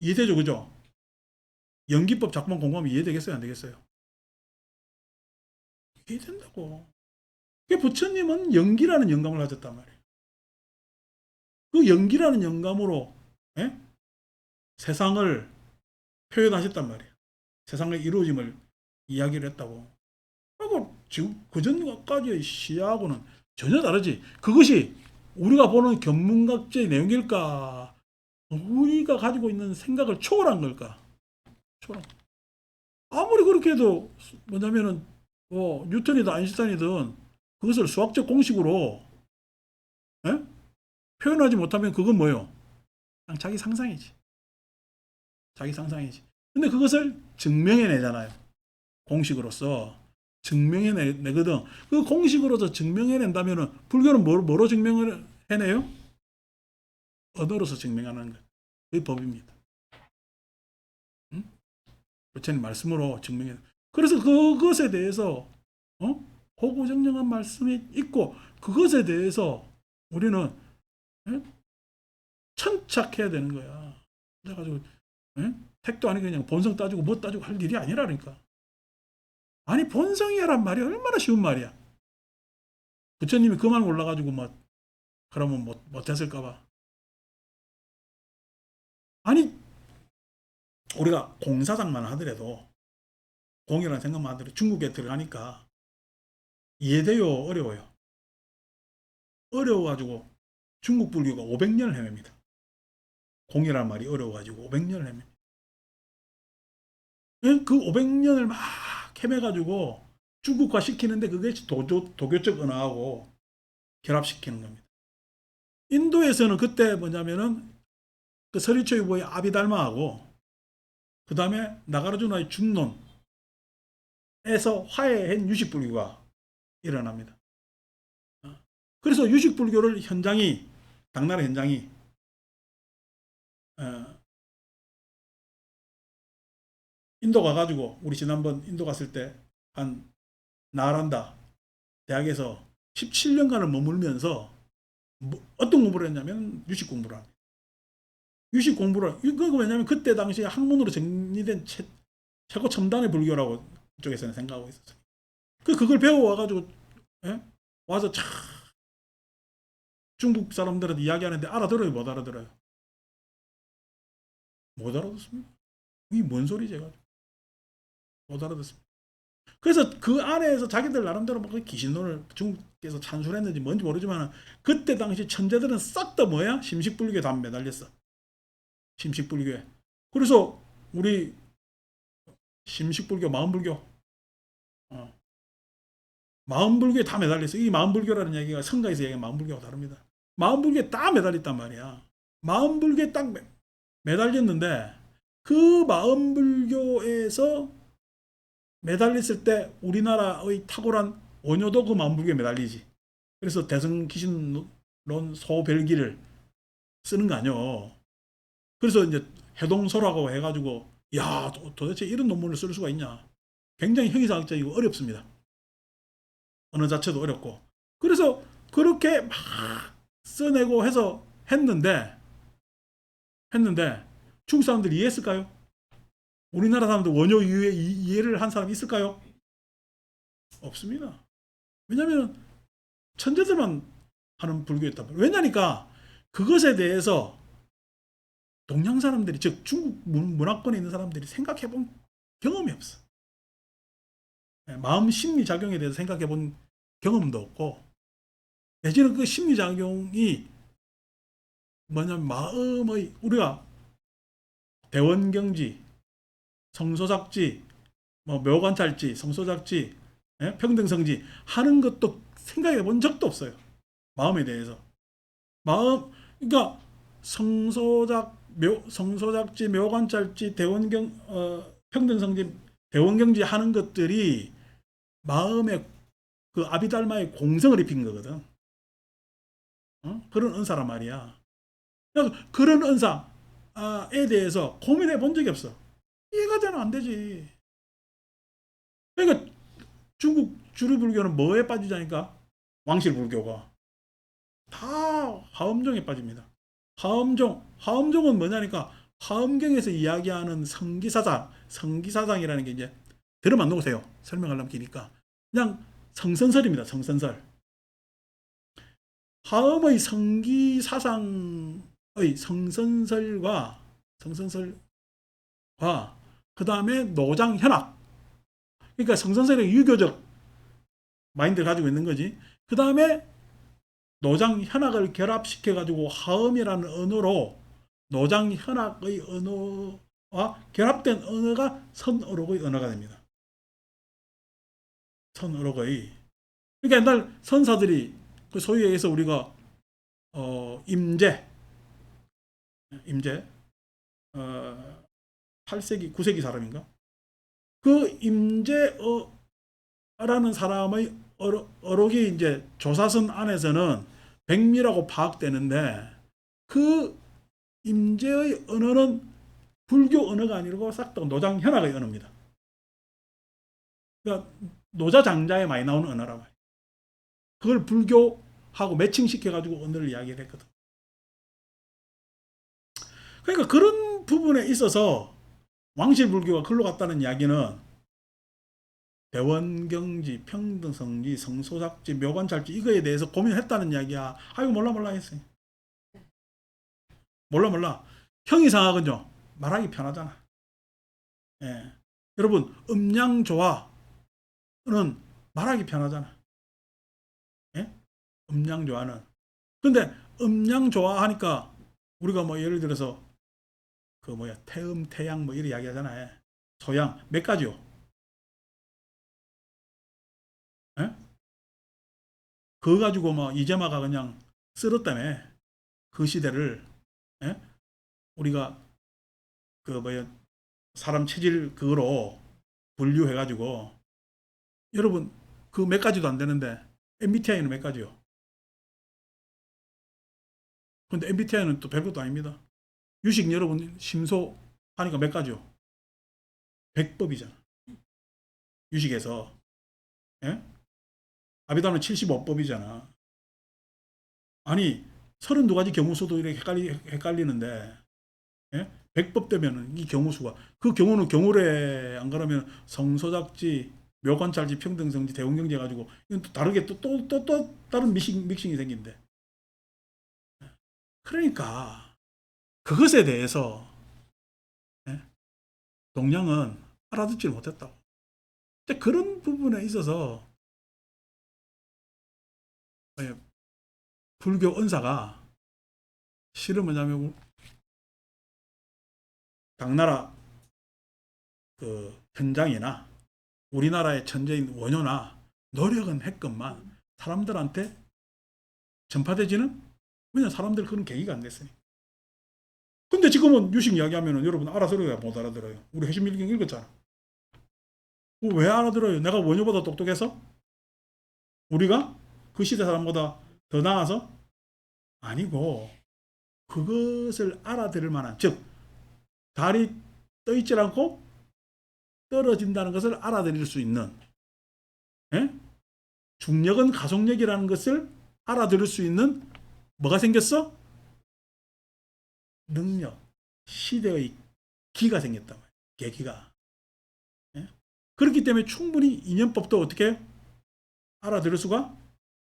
이해되죠, 그죠? 연기법 자꾸만 공부하면 이해되겠어요, 안 되겠어요? 이해된다고. 부처님은 연기라는 영감을 가졌단 말이에요. 그 연기라는 영감으로 예? 세상을 표현하셨단 말이에요. 세상의 이루어짐을 이야기를 했다고. 그리고 지금 그전까지의 시야하고는 전혀 다르지. 그것이 우리가 보는 견문각제의 내용일까? 우리가 가지고 있는 생각을 초월한 걸까? 초월한. 아무리 그렇게 해도 뭐냐면은 뭐 뉴턴이든 아인슈타인이든 그것을 수학적 공식으로 예? 표현하지 못하면 그건 뭐예요? 그냥 자기 상상이지. 자기 상상이지. 근데 그것을 증명해내잖아요. 공식으로서 증명해내거든. 그 공식으로서 증명해낸다면은 불교는 뭐로 증명을 해내요? 언어로서 증명하는 것. 그게 법입니다. 응? 부처님 말씀으로 증명해. 그래서 그것에 대해서 호구정령한 말씀이 있고 그것에 대해서 우리는 예? 천착해야 되는 거야. 그래가지고 예? 택도 아니고 그냥 본성 따지고 뭐 따지고 할 일이 아니라니까. 아니 본성이란 말이 얼마나 쉬운 말이야. 부처님이 그만 올라가지고 뭐 그러면 못했을까봐. 아니 우리가 공사장만 하더라도 공이라는 생각만 하더라도 중국에 들어가니까 이해돼요? 어려워요? 어려워가지고 중국 불교가 500년을 헤맵니다. 공이라는 말이 어려워가지고 500년을 헤맵니다. 그 500년을 막 헤매가지고 중국화 시키는데 그게 도교적 언어하고 결합시키는 겁니다. 인도에서는 그때 뭐냐면은 그 서리초이보의 아비달마하고 그 다음에 나가르주나의 중론에서 화해한 유식불교가 일어납니다. 그래서 유식불교를 당나라 현장이 인도 가가지고 우리 지난번 인도 갔을 때 한 나란다 대학에서 17년간을 머물면서 어떤 공부를 했냐면 유식 공부를 합니다. 유식 공부를 이거 왜냐면 그때 당시에 학문으로 정리된 최고 첨단의 불교라고 그쪽에서는 생각하고 있었어요. 그걸 배워와가지고 예? 와서 참 중국 사람들한테 이야기하는데 알아들어요, 못 알아들어요? 못 알아듣습니다. 이게 뭔 소리 제가 못 알아듣습니다. 그래서 그 안에서 자기들 나름대로 막 기신론을 중국에서 찬술했는지 뭔지 모르지만 그때 당시 천재들은 싹 다 뭐야? 심식불교에 다 매달렸어. 심식불교에. 그래서 우리 심식불교, 마음불교, 마음불교에 다 매달렸어. 이 마음불교라는 얘기가 성가에서 얘기한 마음불교와 다릅니다. 마음불교에 다 매달렸단 말이야. 마음불교에 딱 매달렸는데 그 마음불교에서 매달렸을 때 우리나라의 탁월한 원효도 그 마음불교에 매달리지. 그래서 대승기신론 소별기를 쓰는 거 아니요. 그래서 이제 해동설하고 해가지고 야 도대체 이런 논문을 쓸 수가 있냐. 굉장히 형이상학적이고 어렵습니다. 언어 자체도 어렵고. 그래서 그렇게 막 써내고 해서 했는데 중국 사람들이 이해했을까요? 우리나라 사람들 원효 이후에 이해를 한 사람이 있을까요? 없습니다. 왜냐하면 천재들만 하는 불교였단 말이에요. 왜냐니까 그것에 대해서 동양 사람들이 즉 중국 문화권에 있는 사람들이 생각해 본 경험이 없어. 마음 심리 작용에 대해서 생각해 본 경험도 없고, 내지는 그 심리 작용이 뭐냐면 마음의, 우리가 대원경지, 성소작지, 뭐 묘관찰지, 성소작지, 평등성지 하는 것도 생각해 본 적도 없어요. 마음에 대해서. 그러니까 성소작지, 묘관찰지, 평등성지, 대원경지 하는 것들이 마음에 그 아비달마의 공성을 입힌 거거든. 그런 은사란 말이야. 그런 은사에 대해서 고민해 본 적이 없어. 이해가 되면 안 되지. 그러니까 중국 주류불교는 뭐에 빠지자니까? 왕실불교가. 다 하엄종에 빠집니다. 하엄종은 뭐냐니까? 하엄경에서 이야기하는 성기사상이라는 게 이제 들으면 안 놓으세요. 설명하려면 기니까. 그냥 성선설입니다. 성선설. 하엄의 성기사상의 성선설과 그 다음에 노장현학. 그러니까 성선설의 유교적 마인드를 가지고 있는 거지. 그 다음에 노장현학을 결합시켜가지고 하엄이라는 언어로 노장현학의 언어와 결합된 언어가 선어록의 언어가 됩니다. 선어록의. 그러니까 옛날 선사들이 그 소위 얘기해서 우리가 임제 8세기 9세기 사람인가? 그 임제라는 사람의 어록이 이제 조사선 안에서는 백미라고 파악되는데, 그 임제의 언어는 불교 언어가 아니고 싹 다 노장현학의 언어입니다. 그러니까 노자장자에 많이 나오는 언어라 말이에요. 그걸 불교하고 매칭시켜가지고 언어를 이야기를 했거든. 그러니까 그런 부분에 있어서 왕실불교가 글로 갔다는 이야기는 대원경지, 평등성지, 성소작지, 묘관찰지 이거에 대해서 고민했다는 이야기야. 아이고 몰라 했어요. 몰라. 형이상학은요 말하기 편하잖아. 예. 여러분 음양조화는 말하기 편하잖아. 예? 음양조화는. 근데 음양조화 하니까 우리가 뭐 예를 들어서 그 뭐야 태음, 태양 뭐 이런 이야기 하잖아요. 소양 몇 가지요? 예? 그거 가지고 뭐 이재마가 그냥 쓸었다며. 그 시대를. 예? 우리가 그 뭐야 사람 체질 그거로 분류해가지고, 여러분 그 몇 가지도 안 되는데 MBTI는 몇 가지요? 근데 MBTI는 또 별것도 아닙니다. 유식 여러분 심소 하니까 몇 가지요? 100법이잖아. 유식에서. 예? 아비담은 75법이잖아. 아니 32가지 경우수도 이렇게 헷갈리는데, 예? 100법 되면은 이 경우수가, 그 경우는 경우래. 안 그러면 성소작지, 묘관찰지, 평등성지, 대원경지 가지고 이건 또 다르게 또 다른 믹싱이 생긴대. 그러니까 그것에 대해서, 예? 동양은 알아듣지를 못했다고. 그런 부분에 있어서 예, 불교 은사가 실은 뭐냐면 당나라 그 현장이나 우리나라의 천재인 원효나 노력은 했건만 사람들한테 전파되지는, 왜냐 사람들 그런 계기가 안 됐으니까. 근데 지금은 유식 이야기하면은 여러분 알아들어요, 못 알아들어요? 우리 해신밀경 읽었잖아. 왜 알아들어요? 내가 원효보다 똑똑해서? 우리가 그 시대 사람보다 더 나아서? 아니고, 그것을 알아들을 만한, 즉 달이 떠 있질 않고 떨어진다는 것을 알아들일 수 있는, 예? 중력은 가속력이라는 것을 알아들을 수 있는 뭐가 생겼어? 능력, 시대의 기가 생겼단 말이에요. 계기가. 예? 그렇기 때문에 충분히 인연법도 어떻게 알아들을 수가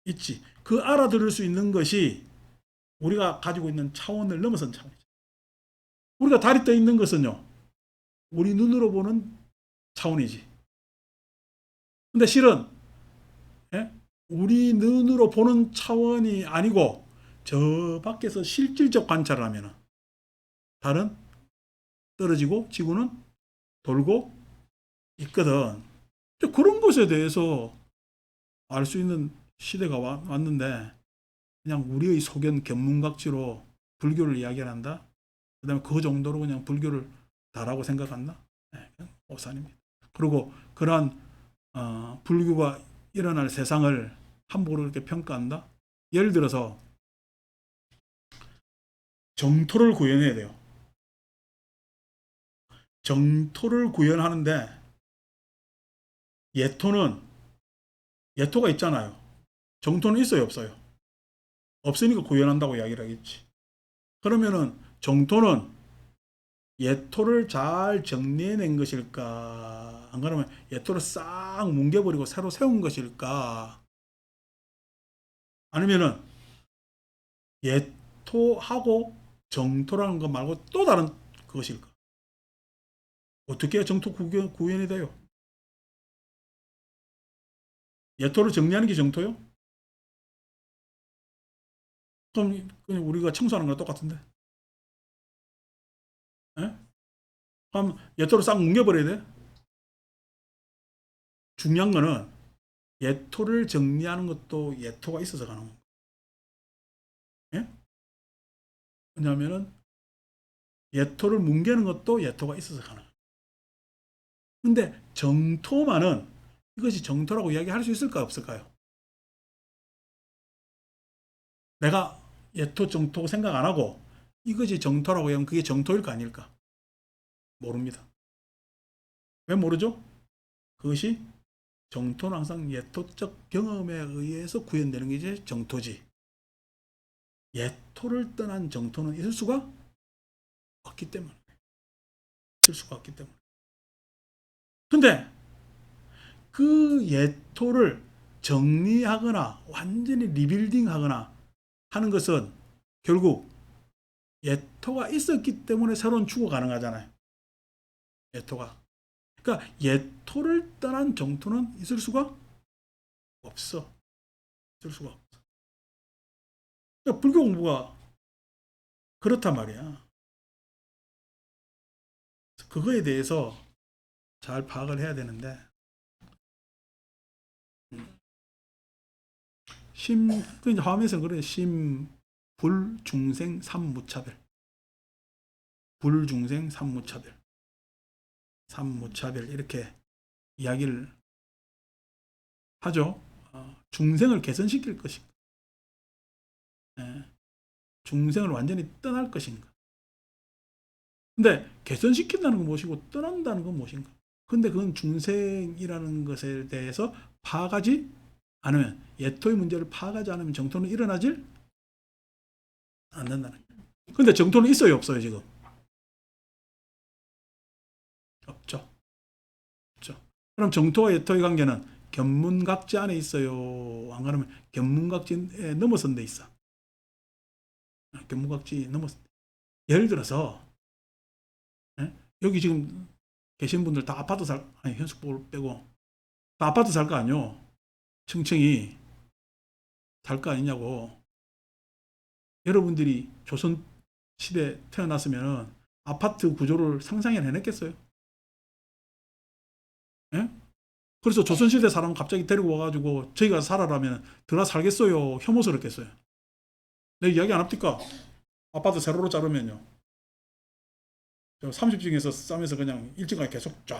있지. 그 알아들을 수 있는 것이 우리가 가지고 있는 차원을 넘어선 차원이죠. 우리가 달이 떠 있는 것은요, 우리 눈으로 보는 차원이지. 근데 실은 예? 우리 눈으로 보는 차원이 아니고 저 밖에서 실질적 관찰을 하면 달은 떨어지고 지구는 돌고 있거든. 그런 것에 대해서 알 수 있는 시대가 왔는데 그냥 우리의 소견 견문각지로 불교를 이야기한다. 그다음에 그 정도로 그냥 불교를 다라고 생각한다. 네, 그냥 오산입니다. 그리고 그러한 불교가 일어날 세상을 함부로 이렇게 평가한다. 예를 들어서 정토를 구현해야 돼요. 정토를 구현하는데 예토는 예토가 있잖아요. 정토는 있어요, 없어요? 없으니까 구현한다고 이야기를 하겠지. 그러면은 정토는 예토를 잘 정리해낸 것일까? 안 그러면 예토를 싹 뭉개버리고 새로 세운 것일까? 아니면은 예토하고 정토라는 것 말고 또 다른 그것일까? 어떻게 정토 구현이 돼요? 예토를 정리하는 게 정토요? 그럼 그냥 우리가 청소하는 거랑 똑같은데? 예? 그럼 예토를 싹 뭉개버려야 돼? 중요한 거는 예토를 정리하는 것도 예토가 있어서 가는 거예요. 예? 왜냐하면은 예토를 뭉개는 것도 예토가 있어서 가는 거예요. 근데 정토만은 이것이 정토라고 이야기할 수 있을까 없을까요? 내가 예토 정토 생각 안 하고 이것이 정토라고 하면 그게 정토일까 아닐까? 모릅니다. 왜 모르죠? 그것이 정토는 항상 예토적 경험에 의해서 구현되는 게 이제 정토지. 예토를 떠난 정토는 있을 수가 없기 때문에. 있을 수가 없기 때문에. 근데 그 예토를 정리하거나 완전히 리빌딩 하거나 하는 것은 결국 예토가 있었기 때문에 새로운 추구 가능하잖아요. 예토가. 그러니까 예토를 떠난 정토는 있을 수가 없어. 있을 수가 없어. 그러니까 불교 공부가 그렇단 말이야. 그거에 대해서 잘 파악을 해야 되는데 심, 그 이제 화엄에서는 그래 심, 불, 중생, 삼무차별. 불중생, 삼무차별. 삼무차별 이렇게 이야기를 하죠. 중생을 개선시킬 것인가? 예, 중생을 완전히 떠날 것인가? 근데 개선시킨다는 건 무엇이고 떠난다는 건 무엇인가? 근데 그건 중생이라는 것에 대해서 파악하지 않으면 예토의 문제를 파악하지 않으면 정토는 일어나질 않는다는 거예요. 근데 정토는 있어요, 없어요, 지금? 없죠. 없죠. 그럼 정토와 예토의 관계는 견문각지 안에 있어요. 안 그러면 견문각지에 넘어선 데 있어. 견문각지 넘어선 데. 예를 들어서 예? 여기 지금 계신 분들 다 아파트 아니 현숙 빼고 다 아파트 살 거 아니요? 층층이 살 거 아니냐고. 여러분들이 조선 시대 태어났으면 아파트 구조를 상상해 내냈겠어요? 예? 그래서 조선시대 사람 갑자기 데리고 와가지고 저희가 살아라면 들어 살겠어요? 혐오스럽겠어요? 내 이야기 안 합니까? 아파트 세로로 자르면요. 30층에서 싸면서 그냥 일찍까지 계속 쫙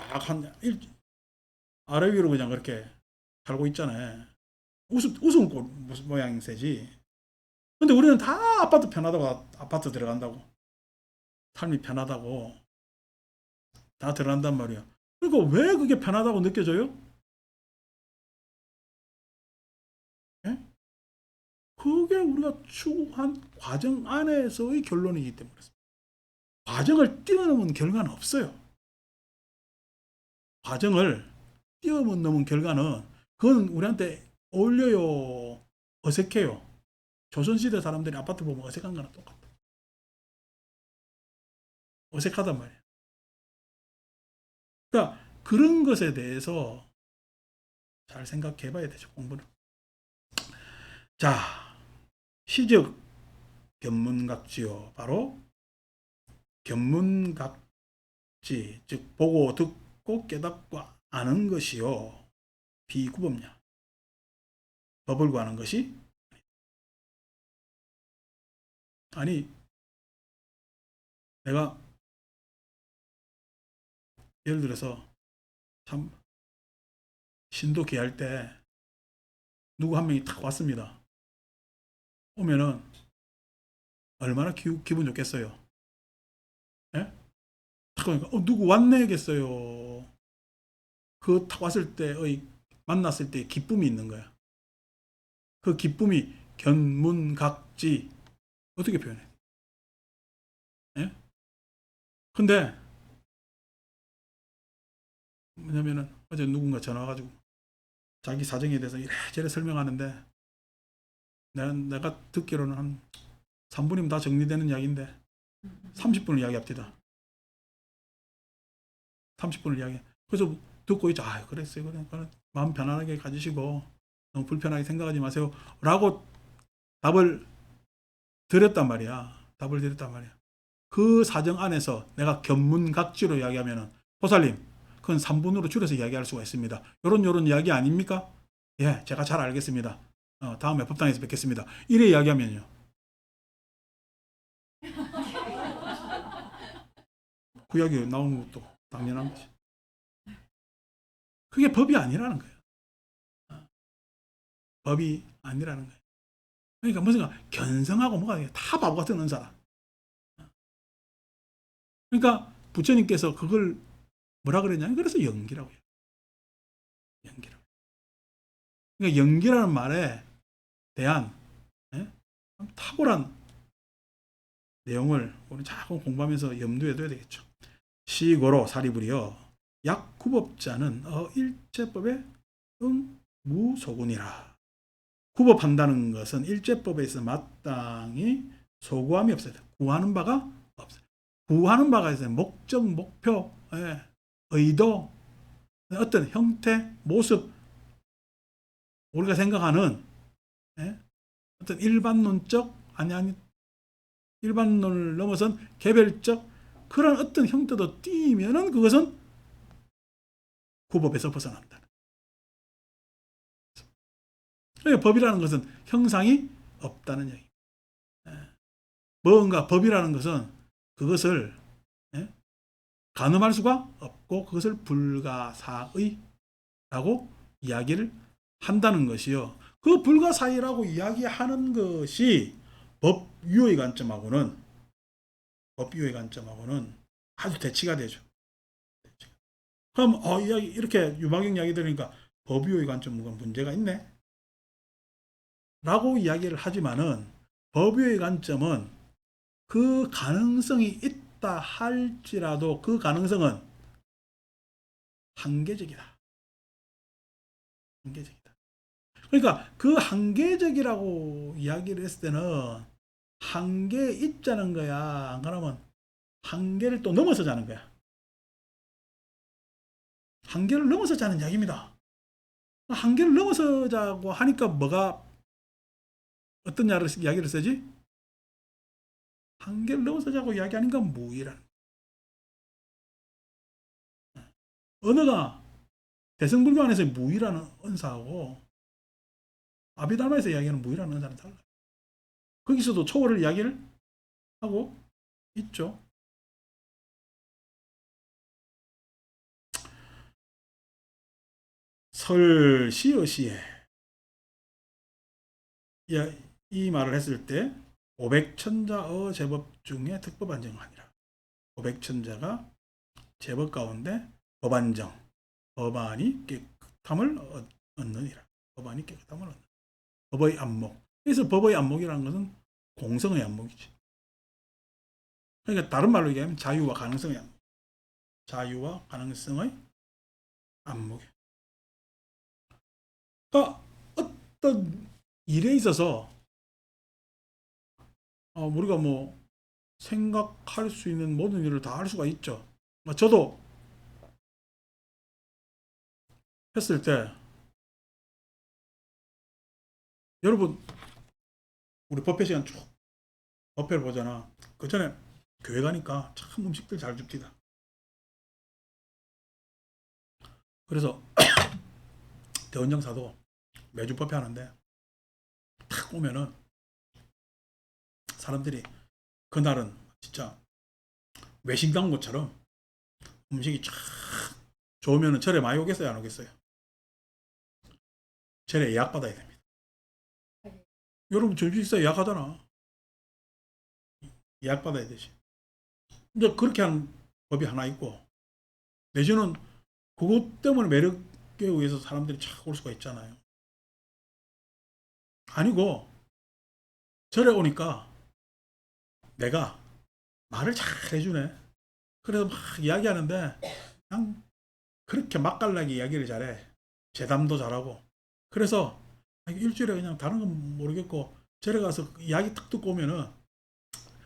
아래 위로 그냥 그렇게 살고 있잖아요. 우스운 꼴 모양새지. 근데 우리는 다 아파트 편하다고 아파트 들어간다고. 삶이 편하다고 다 들어간단 말이야. 그러니까 왜 그게 편하다고 느껴져요? 예? 그게 우리가 추구한 과정 안에서의 결론이기 때문에 과정을 뛰어넘은 결과는 없어요. 과정을 뛰어넘은 결과는 그건 우리한테 어울려요. 어색해요. 조선시대 사람들이 아파트 보면 어색한 거랑 똑같아. 어색하단 말이에요. 그러니까 그런 것에 대해서 잘 생각해 봐야 되죠, 공부는. 자, 시즉 견문각지요. 바로 견문각지, 즉 보고 듣고 깨닫고 아는 것이요. 비구법냐. 법을 구하는 것이 아니, 내가 예를 들어서 참 신도기 할 때 누구 한 명이 탁 왔습니다. 오면은 얼마나 기분 좋겠어요. 예? 탁 오니까 누구 왔네겠어요. 그 탁 왔을 때의 만났을 때 기쁨이 있는 거야. 그 기쁨이 견문각지 어떻게 표현해? 예? 근데 뭐냐면은 어제 누군가 전화 와가지고 자기 사정에 대해서 이래저래 설명하는데 내가 듣기로는 한 3분이면 다 정리되는 이야기인데 30분을 이야기합니다. 30분을 이야기해. 그래서 듣고 있죠. 아, 그랬어요. 그래. 마음 편안하게 가지시고 너무 불편하게 생각하지 마세요. 라고 답을 드렸단 말이야. 답을 드렸단 말이야. 그 사정 안에서 내가 견문각지로 이야기하면은 보살님, 그건 3분으로 줄여서 이야기할 수가 있습니다. 요런 이야기 아닙니까? 예, 제가 잘 알겠습니다. 다음에 법당에서 뵙겠습니다. 이래 이야기하면요. 그 이야기 나오는 것도 당연한 거지. 그게 법이 아니라는 거예요. 법이 아니라는 거예요. 그러니까 무슨 견성하고 뭐가 다 바보 같은 은사다. 그러니까 부처님께서 그걸 뭐라 그랬냐면 그래서 연기라고 해요. 연기라고. 그러니까 연기라는 말에 대한 예? 탁월한 내용을 우리 자꾸 공부하면서 염두에 둬야 되겠죠. 시고로 사리부리여 약구법자는 일제법에 무소군이라. 구법한다는 것은 일제법에 있어 마땅히 소구함이 없어야 돼. 구하는 바가 없어요. 구하는 바가 있어요. 목적, 목표, 의도, 어떤 형태, 모습, 우리가 생각하는 어떤 일반론적, 아니, 일반론을 넘어선 개별적 그런 어떤 형태도 띄면은 그것은 구법에서 벗어난다. 그러니까 법이라는 것은 형상이 없다는 얘기. 뭔가 법이라는 것은 그것을 가늠할 수가 없고 그것을 불가사의라고 이야기를 한다는 것이요. 그 불가사의라고 이야기하는 것이 법유의 관점하고는 아주 대치가 되죠. 그럼 이렇게 유마경 이야기 들으니까 법유의 관점 뭔가 문제가 있네? 라고 이야기를 하지만은 법유의 관점은 그 가능성이 있다 할지라도 그 가능성은 한계적이다. 한계적이다. 그러니까 그 한계적이라고 이야기를 했을 때는 한계에 있자는 거야. 안 그러면 한계를 또 넘어서 자는 거야. 한계를 넘어서 자는 이야기입니다. 한계를 넘어서 자고 하니까 뭐가 어떤 이야기를 쓰지? 한계를 넘어서 자고 이야기하는 건 무의란. 언어가 대승불교 안에서 무의라는 은사하고 아비달마에서 이야기하는 무의라는 은사는 달라요. 거기서도 초월을 이야기를 하고 있죠. 설시어시에 이 말을 했을 때 오백천자의 제법 중에 특법안정하니라. 오백천자가 제법 가운데 법안정, 법안이 깨끗함을 얻느니라. 법안이 깨끗함을 얻는. 법의 안목. 그래서 법의 안목이라는 것은 공성의 안목이지. 그러니까 다른 말로 얘기하면 자유와 가능성의 안목. 자유와 가능성의 안목. 그러니까 어떤 일에 있어서 우리가 뭐 생각할 수 있는 모든 일을 다 할 수가 있죠. 저도 했을 때 여러분 우리 법회 시간 쭉 법회를 보잖아. 그 전에 교회 가니까 참 음식들 잘 줍디다. 그래서 대원정사도 매주 법회 하는데 탁 오면은 사람들이 그날은 진짜 외식 간 것처럼 음식이 쫙 좋으면은 절에 많이 오겠어요, 안 오겠어요? 절에 예약 받아야 됩니다. 여러분 점심 식사 예약하잖아. 예약 받아야 되지. 이제 그렇게 하는 법이 하나 있고, 내지는 그것 때문에 매력에 의해서 사람들이 착 올 수가 있잖아요. 아니고 절에 오니까 내가 말을 잘 해주네. 그래서 막 이야기하는데 그냥 그렇게 맛깔나게 이야기를 잘해. 재담도 잘하고. 그래서 일주일에 그냥 다른 건 모르겠고 절에 가서 이야기 딱 듣고 오면은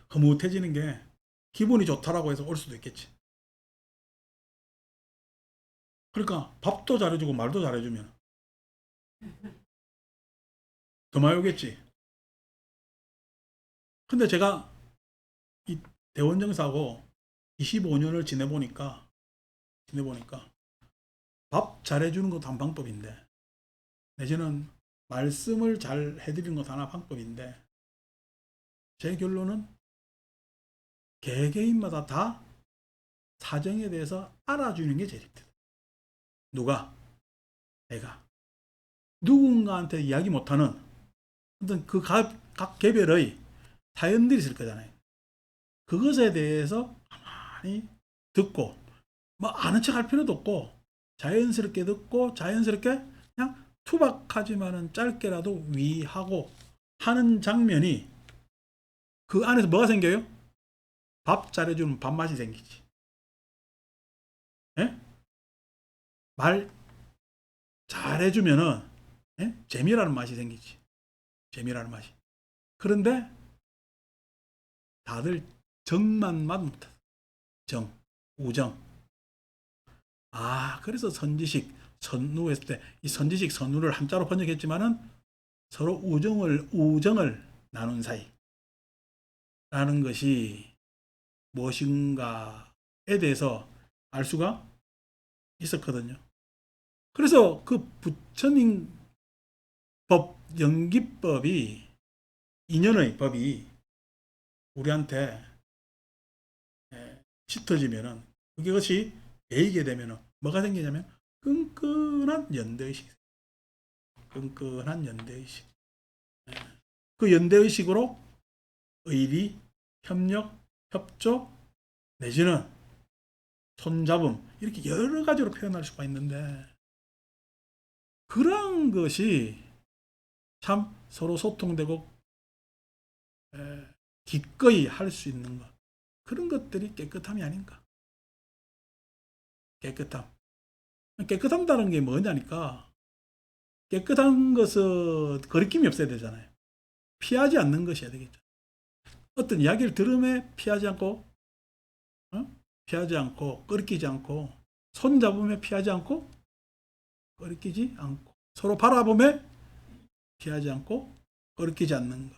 흐뭇해지는 게 기분이 좋다라고 해서 올 수도 있겠지. 그러니까 밥도 잘해주고 말도 잘해주면 더 많이 오겠지. 근데 제가 이 대원정사하고 25년을 지내보니까 밥 잘해주는 것도 한 방법인데 내지는 말씀을 잘 해드리는 것도 하나 방법인데 제 결론은 개개인마다 다 사정에 대해서 알아주는 게 제일 힘들다. 누가? 내가. 누군가한테 이야기 못하는 어떤 그 각 개별의 사연들이 있을 거잖아요. 그것에 대해서 가만히 듣고 뭐 아는 척 할 필요도 없고 자연스럽게 듣고 자연스럽게 그냥 투박하지만은 짧게라도 위하고 하는 장면이 그 안에서 뭐가 생겨요? 밥 잘해주는 밥맛이 생기지. 예? 말 잘해주면은 예? 재미라는 맛이 생기지. 재미라는 맛이. 그런데 다들 정만 맛 못해. 정, 우정. 아, 그래서 선지식, 선우했을 때 이 선지식, 선우를 한자로 번역했지만은 서로 우정을 나눈 사이라는 것이 무엇인가에 대해서 알 수가 있었거든요. 그래서 그 부처님 법, 연기법이, 인연의 법이 우리한테 짙어지면은, 그것이 배이게 되면은, 뭐가 생기냐면, 끈끈한 연대의식. 끈끈한 연대의식. 그 연대의식으로 의리, 협력, 협조, 내지는 손잡음, 이렇게 여러 가지로 표현할 수가 있는데, 그런 것이 참 서로 소통되고 기꺼이 할 수 있는 것. 그런 것들이 깨끗함이 아닌가. 깨끗함. 깨끗함다는 게 뭐냐니까 깨끗한 것은 거리낌이 없어야 되잖아요. 피하지 않는 것이어야 되겠죠. 어떤 이야기를 들음에 피하지 않고 피하지 않고 끄리끼지 않고 손 잡으며 피하지 않고 끄리끼지 않고 서로 바라보며 피하지 않고 끄리끼지 않는 것.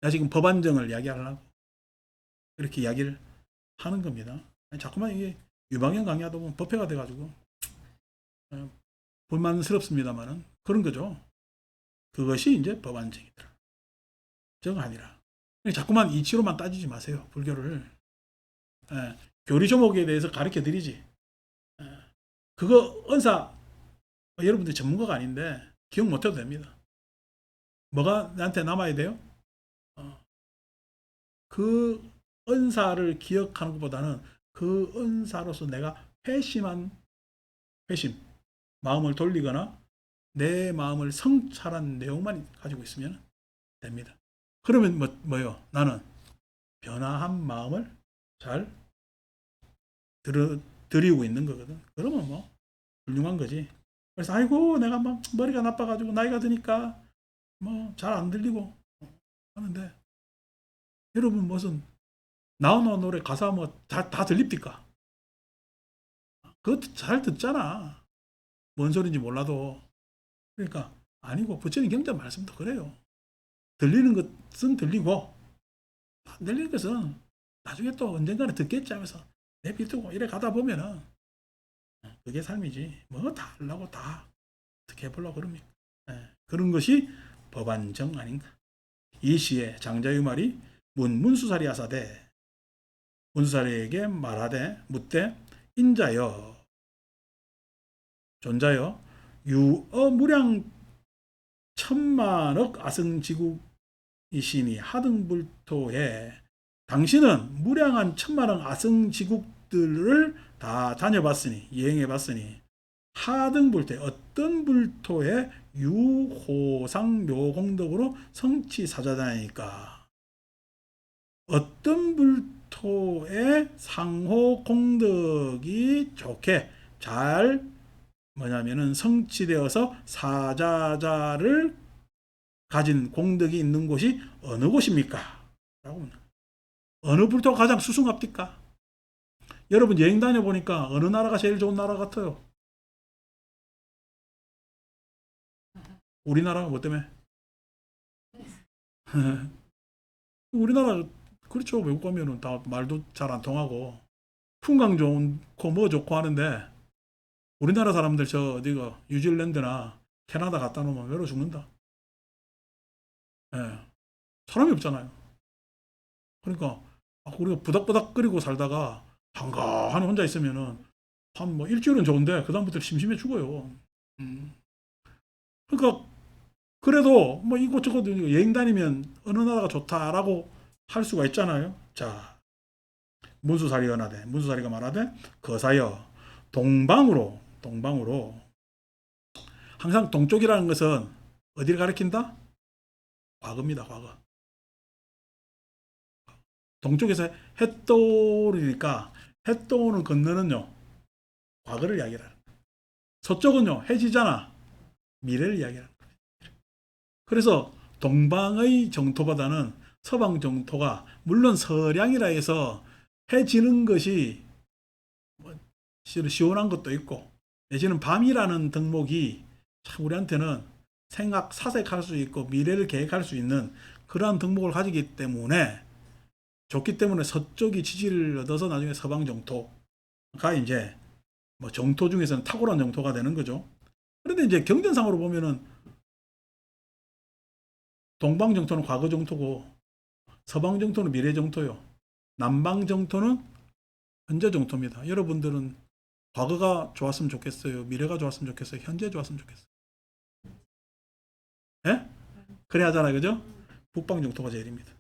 나 지금 법안정을 이야기하려고 이렇게 이야기를 하는 겁니다. 자꾸만 이게 유방현 강의하다 보면 법회가 돼가지고 불만스럽습니다만은 그런 거죠. 그것이 이제 법안정이더라. 정 아니라. 자꾸만 이치로만 따지지 마세요. 불교를. 교리 조목에 대해서 가르쳐 드리지. 그거 은사 여러분들 전문가가 아닌데 기억 못해도 됩니다. 뭐가 나한테 남아야 돼요? 그 은사를 기억하는 것보다는 그 은사로서 내가 회심, 마음을 돌리거나 내 마음을 성찰한 내용만 가지고 있으면 됩니다. 그러면 뭐요? 나는 변화한 마음을 잘 드리고 있는 거거든. 그러면 뭐 훌륭한 거지. 그래서 아이고 내가 막 머리가 나빠가지고 나이가 드니까 뭐 잘 안 들리고 하는데 여러분 무슨 나오는 노래 가사 뭐 다 들립니까? 그것도 잘 듣잖아. 뭔 소리인지 몰라도. 그러니까 아니고 부처님 경전 말씀도 그래요. 들리는 것은 들리고 안 들리는 것은 나중에 또 언젠가는 듣겠지 하면서 내비두고 이래 가다 보면은 그게 삶이지. 뭐 다 하려고 다 어떻게 해보려고 그럽니까? 그런 것이 법안정 아닌가. 이 시에 장자의 말이 문수사리 하사대 문수사리에게 말하되 묻되 인자여 존자여 유어 무량 천만억 아승지국이시니 하등불토에 당신은 무량한 천만억 아승지국들을 다 다녀봤으니 여행해봤으니 하등불토에 어떤 불토에 유호상 묘공덕으로 성취사자다니까 어떤 불토에 상호공덕이 좋게 잘 뭐냐면은 성취되어서 사자자를 가진 공덕이 있는 곳이 어느 곳입니까? 라고 어느 불토가 가장 수승합니까? 여러분 여행 다녀보니까 어느 나라가 제일 좋은 나라 같아요? 우리나라가 뭐 때문에? 우리나라 그렇죠. 외국 가면은 다 말도 잘 안 통하고 풍광 좋고 뭐 좋고 하는데 우리나라 사람들 저 어디가 뉴질랜드나 캐나다 갔다 놓으면 외로워 죽는다. 예. 사람이 없잖아요. 그러니까 우리가 부닥부닥거리고 살다가 한가하니 혼자 있으면은 한 뭐 일주일은 좋은데 그 다음부터 심심해 죽어요. 음. 그러니까 그래도 뭐 이곳저곳 여행 다니면 어느 나라가 좋다라고 할 수가 있잖아요. 자, 문수사리가 나되 문수사리가 말하되 거사여 동방으로 항상 동쪽이라는 것은 어디를 가리킨다? 과거입니다. 과거. 동쪽에서 해 떠오르니까 해 떠오르는 건너는요 과거를 이야기하는 거예요. 서쪽은요 해지잖아 미래를 이야기하는 거예요. 그래서 동방의 정토보다는 서방 정토가 물론 서량이라 해서 해지는 것이 시원한 것도 있고 내지는 밤이라는 덕목이 참 우리한테는 사색할 수 있고 미래를 계획할 수 있는 그러한 덕목을 가지기 때문에 좋기 때문에 서쪽이 지지를 얻어서 나중에 서방 정토가 이제 뭐 정토 중에서는 탁월한 정토가 되는 거죠. 그런데 이제 경전상으로 보면은 동방 정토는 과거 정토고 서방 정토는 미래 정토요. 남방 정토는 현재 정토입니다. 여러분들은 과거가 좋았으면 좋겠어요? 미래가 좋았으면 좋겠어요? 현재 좋았으면 좋겠어요? 예? 그래 하잖아요. 그죠? 북방 정토가 제일입니다.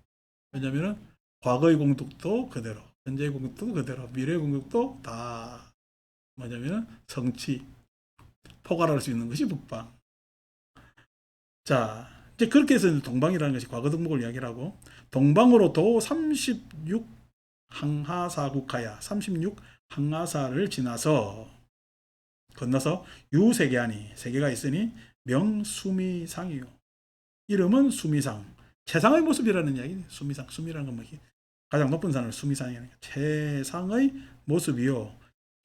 왜냐면은 과거의 공덕도 그대로, 현재의 공덕도 그대로, 미래의 공덕도 다 뭐냐면 성취, 포괄할 수 있는 것이 북방. 자, 이제 그렇게 해서 동방이라는 것이 과거 덕목을 이야기를 하고 동방으로 도 36 항하사국하야 36 항하사를 지나서 건너서 유세계하니 세계가 있으니 명수미상이요. 이름은 수미상. 최상의 모습이라는 이야기. 수미상. 수미라는 건 뭐 가장 높은 산을 수미상이라는 최상의 모습이요.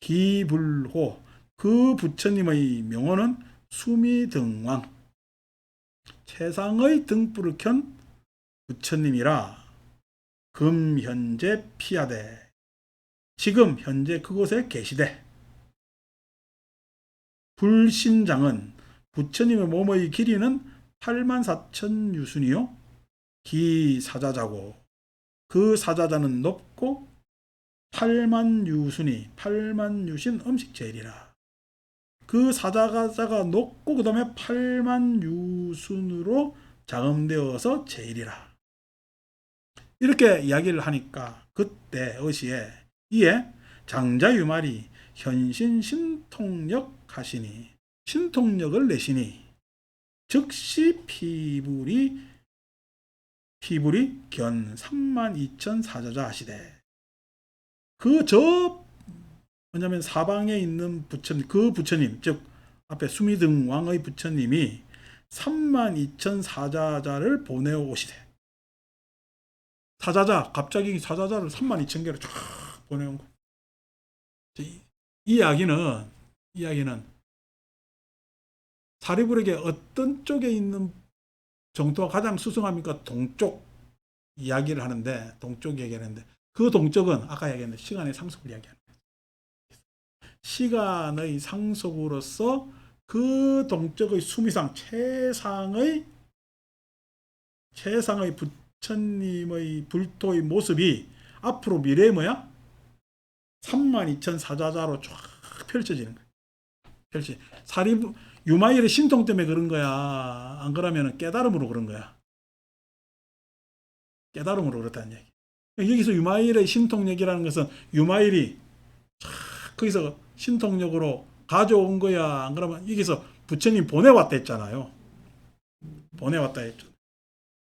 기불호. 그 부처님의 명호는 수미등왕. 최상의 등불을 켠 부처님이라 금현재 피하되 지금 현재 그곳에 계시되 불신장은 부처님의 몸의 길이는 84,000유순이요 기사자자고 그 사자자는 높고 8만 유순이 8만 유신 음식제일이라 그 사자자가 높고 그 다음에 8만 유순으로 자금되어서 제일이라 이렇게 이야기를 하니까 그때 어시에 이에 장자유말이 현신 신통력 하시니 신통력을 내시니 즉시 피불이 견 32,000 사자자 하시되 뭐냐면 사방에 있는 부처님 그 부처님 즉 앞에 수미등 왕의 부처님이 32,000 사자자를 보내오시되 갑자기 사자자를 32,000개를 쫙 보내온 거. 이 이야기는 사리불에게 어떤 쪽에 있는 정토가 가장 수승합니까? 동쪽 이야기를 하는데, 동쪽 얘기하는데, 그 동쪽은 아까 이야기했는데 시간의 상속을 이야기하는 거예요. 시간의 상속으로서 그 동쪽의 수미상 최상의 부처님의 불토의 모습이 앞으로 미래에 뭐야? 32,000사자자로 쫙 펼쳐지는 거야. 유마일의 신통 때문에 그런 거야. 안 그러면 깨달음으로 그런 거야. 깨달음으로 그렇다는 얘기. 여기서 유마일의 신통력이라는 것은 유마일이 거기서 신통력으로 가져온 거야. 안 그러면 여기서 부처님 보내왔다 했잖아요. 보내왔다 했죠.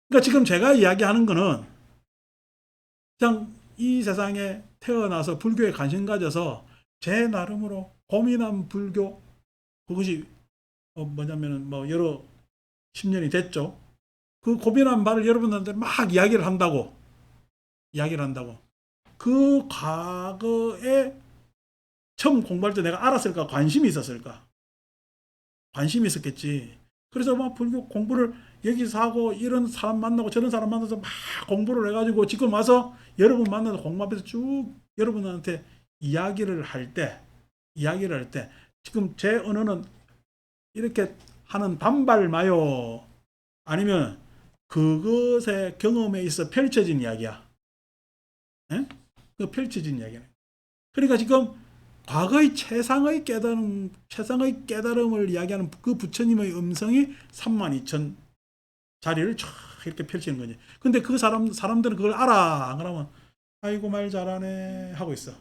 그러니까 지금 제가 이야기하는 거는 그냥 이 세상에 태어나서 불교에 관심 가져서 제 나름으로 고민한 불교, 그것이 뭐냐면은 뭐 여러 10년이 됐죠. 그 고민한 바를 여러분들한테 막 이야기를 한다고. 그 과거에 처음 공부할 때 내가 알았을까? 관심이 있었을까? 관심이 있었겠지. 그래서 막 불교 공부를 여기서 하고 이런 사람 만나고 저런 사람 만나서 막 공부를 해가지고 지금 와서 여러분 만나서 공부 앞에서 쭉 여러분한테 이야기를 할 때 지금 제 언어는 이렇게 하는 반발 마요. 아니면 그것의 경험에 있어 펼쳐진 이야기야. 예? 그 펼쳐진 이야기야. 그러니까 지금 과거의 최상의 깨달음을 이야기하는 그 부처님의 음성이 32,000 자리를 쫙 이렇게 펼치는 거지. 근데 그 사람들은 그걸 알아. 그러면, 아이고, 말 잘하네. 하고 있어.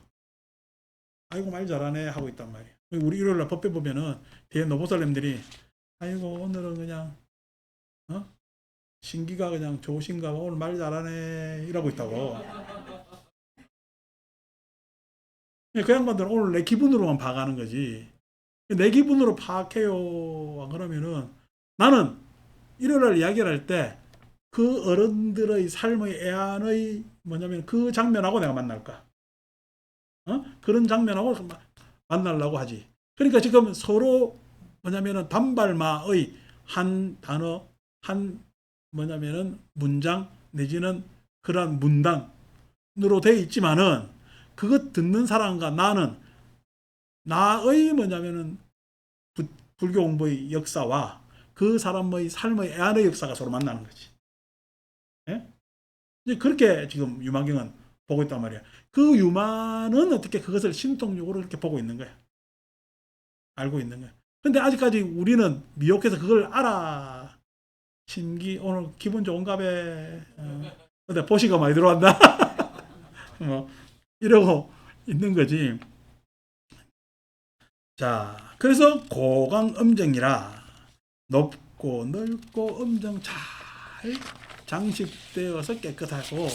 아이고, 말 잘하네. 하고 있단 말이야. 우리 일요일날 법회 보면은, 뒤에 노보살님들이, 아이고, 오늘은 그냥, 신기가 그냥 좋으신가 봐. 오늘 말 잘하네. 이러고 있다고. 그 양반들은 오늘 내 기분으로만 파악하는 거지. 내 기분으로 파악해요. 그러면은 나는 일요일날 이야기를 할 때 그 어른들의 삶의 애안의 뭐냐면 그 장면하고 내가 만날까? 그런 장면하고 만나려고 하지. 그러니까 지금 서로 뭐냐면은 반발마의 한 단어, 한 뭐냐면은 문장 내지는 그러한 문단으로 돼 있지만은 그것 듣는 사람과 나는 나의 뭐냐면은 불교 공부의 역사와 그 사람의 삶의 애안의 역사가 서로 만나는 거지. 예? 이제 그렇게 지금 유마경은 보고 있단 말이야. 그 유마는 어떻게 그것을 신통력으로 이렇게 보고 있는 거야. 알고 있는 거야. 근데 아직까지 우리는 미혹해서 그걸 알아. 오늘 기분 좋은가 봐. 근데 보시가 많이 들어왔나? 뭐, 이러고 있는 거지. 자, 그래서 고강음정이라 높고 넓고 음정 잘 장식되어서 깨끗하고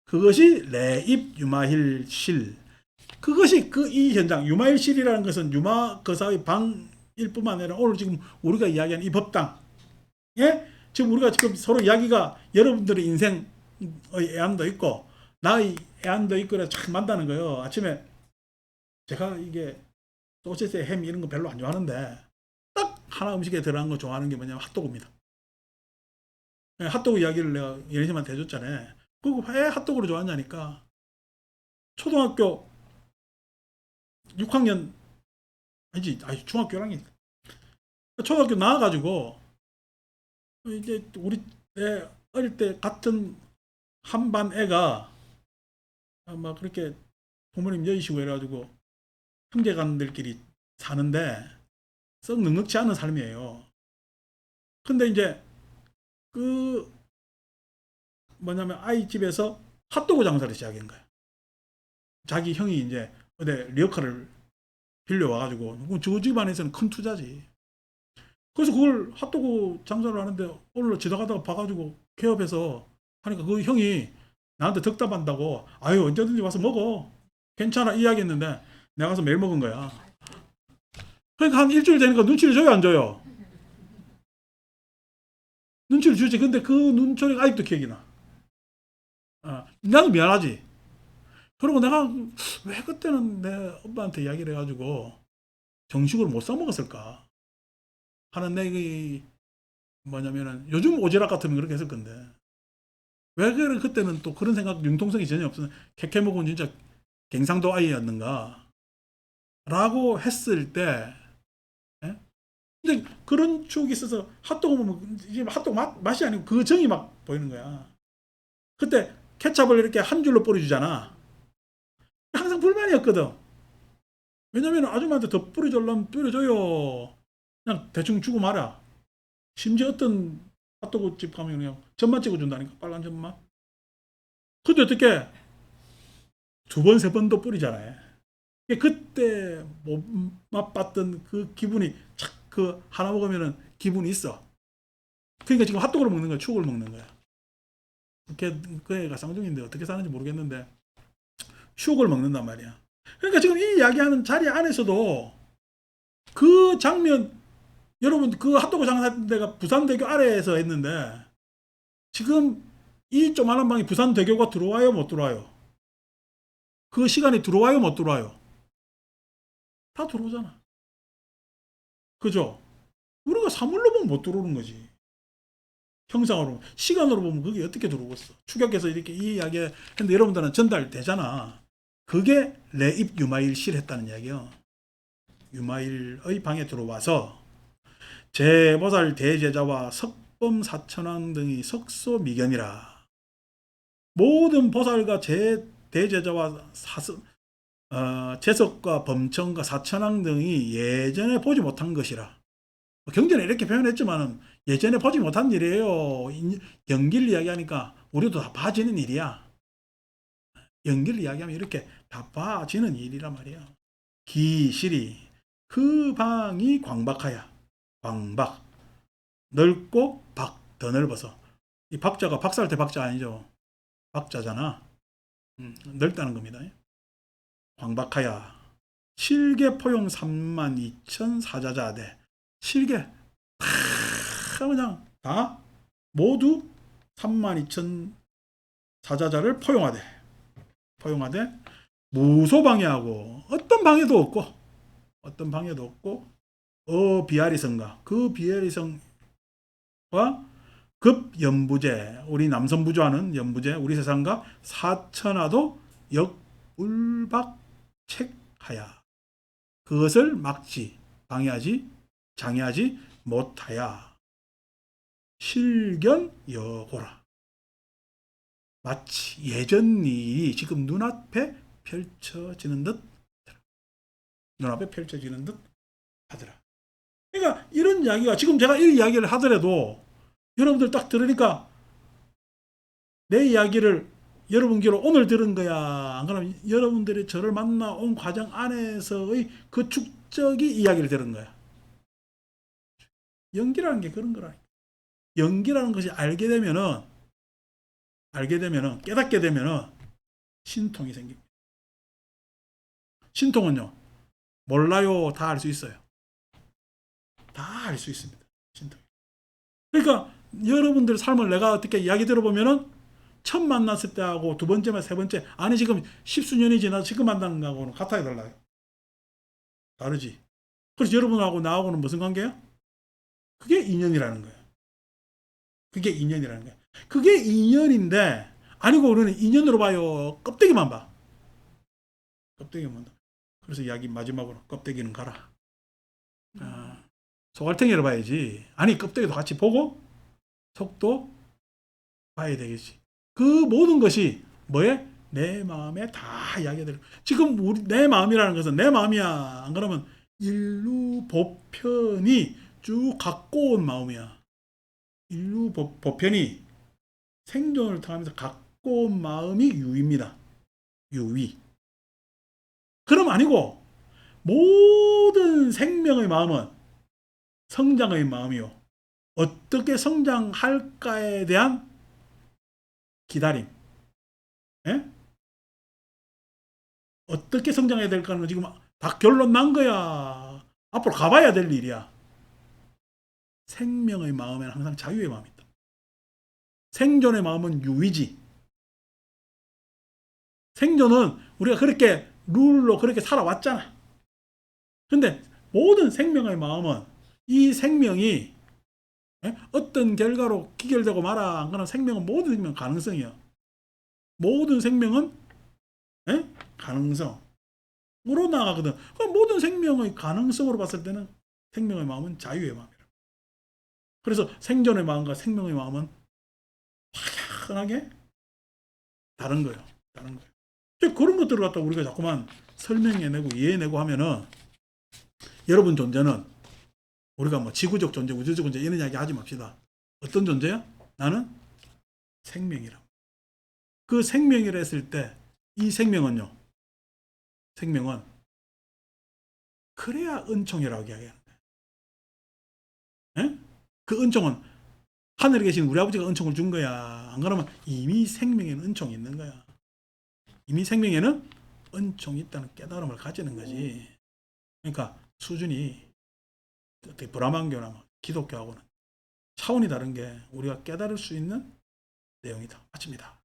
그것이 레입 유마힐실. 그것이 그 이 현장 유마힐실이라는 것은 유마거사의 방일 뿐만 아니라 오늘 지금 우리가 이야기하는 이 법당, 예? 지금 우리가 지금 서로 이야기가 여러분들의 인생의 애안도 있고 나의 애안도 있고 그래서 참 만나는 거예요. 아침에 제가 이게 소시지 햄 이런 거 별로 안 좋아하는데 딱 하나 음식에 들어간 거 좋아하는 게 뭐냐면 핫도그입니다. 핫도그 이야기를 내가 예린이한테 해줬잖아요. 그거 왜 핫도그를 좋아하냐니까 초등학교 6학년 아니지 중학교 1학년 초등학교 나와가지고 이제 우리 애 어릴 때 같은 한 반 애가 막 그렇게 부모님 여의시고 해가지고 형제간들끼리 사는데 썩 넉넉지 않은 삶이에요. 근데 이제 그 뭐냐면 아이 집에서 핫도그 장사를 시작한 거야. 자기 형이 이제 어디 리어카를 빌려와가지고 저 집안에서는 큰 투자지. 그래서 그걸 핫도그 장사를 하는데 오늘 지나가다가 봐가지고 개업해서 하니까 그 형이 나한테 덕담한다고 아유 언제든지 와서 먹어 괜찮아 이야기했는데 내가 가서 매일 먹은 거야. 그러니까 한 일주일 되니까 눈치를 줘요 안 줘요? 눈치를 주지. 근데 그 눈초리가 아직도 기억이 나. 나도 미안하지. 그리고 내가 왜 그때는 내 오빠한테 이야기를 해가지고 정식으로 못 사먹었을까? 하는 얘기 뭐냐면은 요즘 오지랖 같으면 그렇게 했을 건데 왜 그래 그때는 또 그런 생각 융통성이 전혀 없어. 캐캐묵은 진짜 갱상도 아이였는가 라고 했을 때 예? 근데 그런 추억이 있어서 핫도그 보면 이제 핫도그 맛이 아니고 그 정이 막 보이는 거야. 그때 케찹을 이렇게 한 줄로 뿌려주잖아. 항상 불만이었거든. 왜냐면 아줌마한테 더 뿌려주려면 뿌려줘요. 그냥 대충 주고 말아. 심지어 어떤 핫도그 집 가면 그냥 전만 찍어준다니까. 빨간 전만. 근데 어떻게 두 번, 세 번도 뿌리잖아요. 그때 못 맛봤던 그 기분이 착 그 하나 먹으면은 기분이 있어. 그러니까 지금 핫도그를 먹는 거야. 추억을 먹는 거야. 그 애가 쌍둥이인데 어떻게 사는지 모르겠는데 추억을 먹는단 말이야. 그러니까 지금 이 이야기하는 자리 안에서도 그 장면 여러분 그 핫도그 장사했던 데가 부산대교 아래에서 했는데 지금 이 조만한 방에 부산대교가 들어와요 못 들어와요? 그 시간이 들어와요 못 들어와요? 다 들어오잖아. 그죠? 우리가 사물로 보면 못 들어오는 거지. 형상으로 시간으로 보면 그게 어떻게 들어오겠어? 추격해서 이렇게 이 이야기 했는데 여러분들은 전달되잖아. 그게 레입 유마일 실했다는 이야기요. 유마일의 방에 들어와서 제보살 대제자와 석범 사천왕 등이 석소미견이라 모든 보살과 대제자와 제석과 범청과 사천왕 등이 예전에 보지 못한 것이라. 경전에 이렇게 표현했지만 예전에 보지 못한 일이에요. 연기를 이야기하니까 우리도 다 봐지는 일이야. 연기를 이야기하면 이렇게 다 봐지는 일이란 말이야. 기실이 그 방이 광박하야. 광박 넓고 박 더 넓어서 이 박자가 박살때 박자 아니죠. 박자잖아. 넓다는 겁니다. 광박하야 실계 포용 32,000 사자자대 실계 다 그냥 다 모두 32,000 사자자를 포용하되 무소방해하고 어떤 방해도 없고 비아리성가 그 비아리성과 급연부제 우리 남선부조하는 연부제 우리 세상과 사천하도 역불박책하야 그것을 막지 방해하지 장애하지 못하야 실견여고라. 마치 예전 일이 지금 눈앞에 펼쳐지는 듯 하더라. 그러니까 이런 이야기가 지금 제가 이 이야기를 하더라도 여러분들 딱 들으니까 내 이야기를 여러분 귀로 오늘 들은 거야. 안 그러면 여러분들이 저를 만나온 과정 안에서의 그 축적이 이야기를 들은 거야. 연기라는 게 그런 거라니까. 연기라는 것이 깨닫게 되면은 신통이 생깁니다. 신통은요, 몰라요. 다 알 수 있어요. 다 알 수 있습니다. 신통. 그러니까 여러분들 삶을 내가 어떻게 이야기 들어보면은 처음 만났을 때하고 두 번째만 세 번째 아니 지금 십수년이 지나서 지금 만나는 거하고는 같아요 달라요? 다르지. 그래서 여러분하고 나하고는 무슨 관계야? 그게 인연이라는 거예요. 그게 인연인데 아니고 우리는 인연으로 봐요. 껍데기만 봐. 그래서 이야기 마지막으로 껍데기는 가라. 속알탱이를 봐야지. 아니 껍데기도 같이 보고 속도 봐야 되겠지. 그 모든 것이 뭐에? 내 마음에 다 이야기가 되는 지금 내 마음이라는 것은 내 마음이야. 안 그러면 인류 보편이 쭉 갖고 온 마음이야. 인류 보편이 생존을 통하면서 갖고 온 마음이 유입니다. 유위. 그럼 아니고 모든 생명의 마음은 성장의 마음이요. 어떻게 성장할까에 대한 기다림. 예? 어떻게 성장해야 될까는 지금 다 결론 난 거야. 앞으로 가봐야 될 일이야. 생명의 마음에는 항상 자유의 마음이 있다. 생존의 마음은 유위지. 생존은 우리가 그렇게 룰로 그렇게 살아왔잖아. 근데 모든 생명의 마음은 이 생명이 어떤 결과로 기결되고 말아 안 그러나 생명은 모든 생명 가능성이야. 모든 생명은 가능성으로 나가거든. 그럼 모든 생명의 가능성으로 봤을 때는 생명의 마음은 자유의 마음이라. 그래서 생존의 마음과 생명의 마음은 확연하게 다른 거예요. 다른 거예요. 그런 것들을 갖다 우리가 자꾸만 설명해내고 이해해내고 하면은 여러분 존재는 우리가 뭐 지구적 존재, 우주적 존재 이런 이야기 하지 맙시다. 어떤 존재야? 나는 생명이라. 그 생명이라 했을 때 이 생명은요. 생명은 그래야 은총이라고 이야기하는 거예요. 그 은총은 하늘에 계신 우리 아버지가 은총을 준 거야. 안 그러면 이미 생명에는 은총이 있는 거야. 이미 생명에는 은총이 있다는 깨달음을 가지는 거지. 그러니까 수준이 어떻게 브라만교나 기독교하고는 차원이 다른 게 우리가 깨달을 수 있는 내용이다. 마칩니다.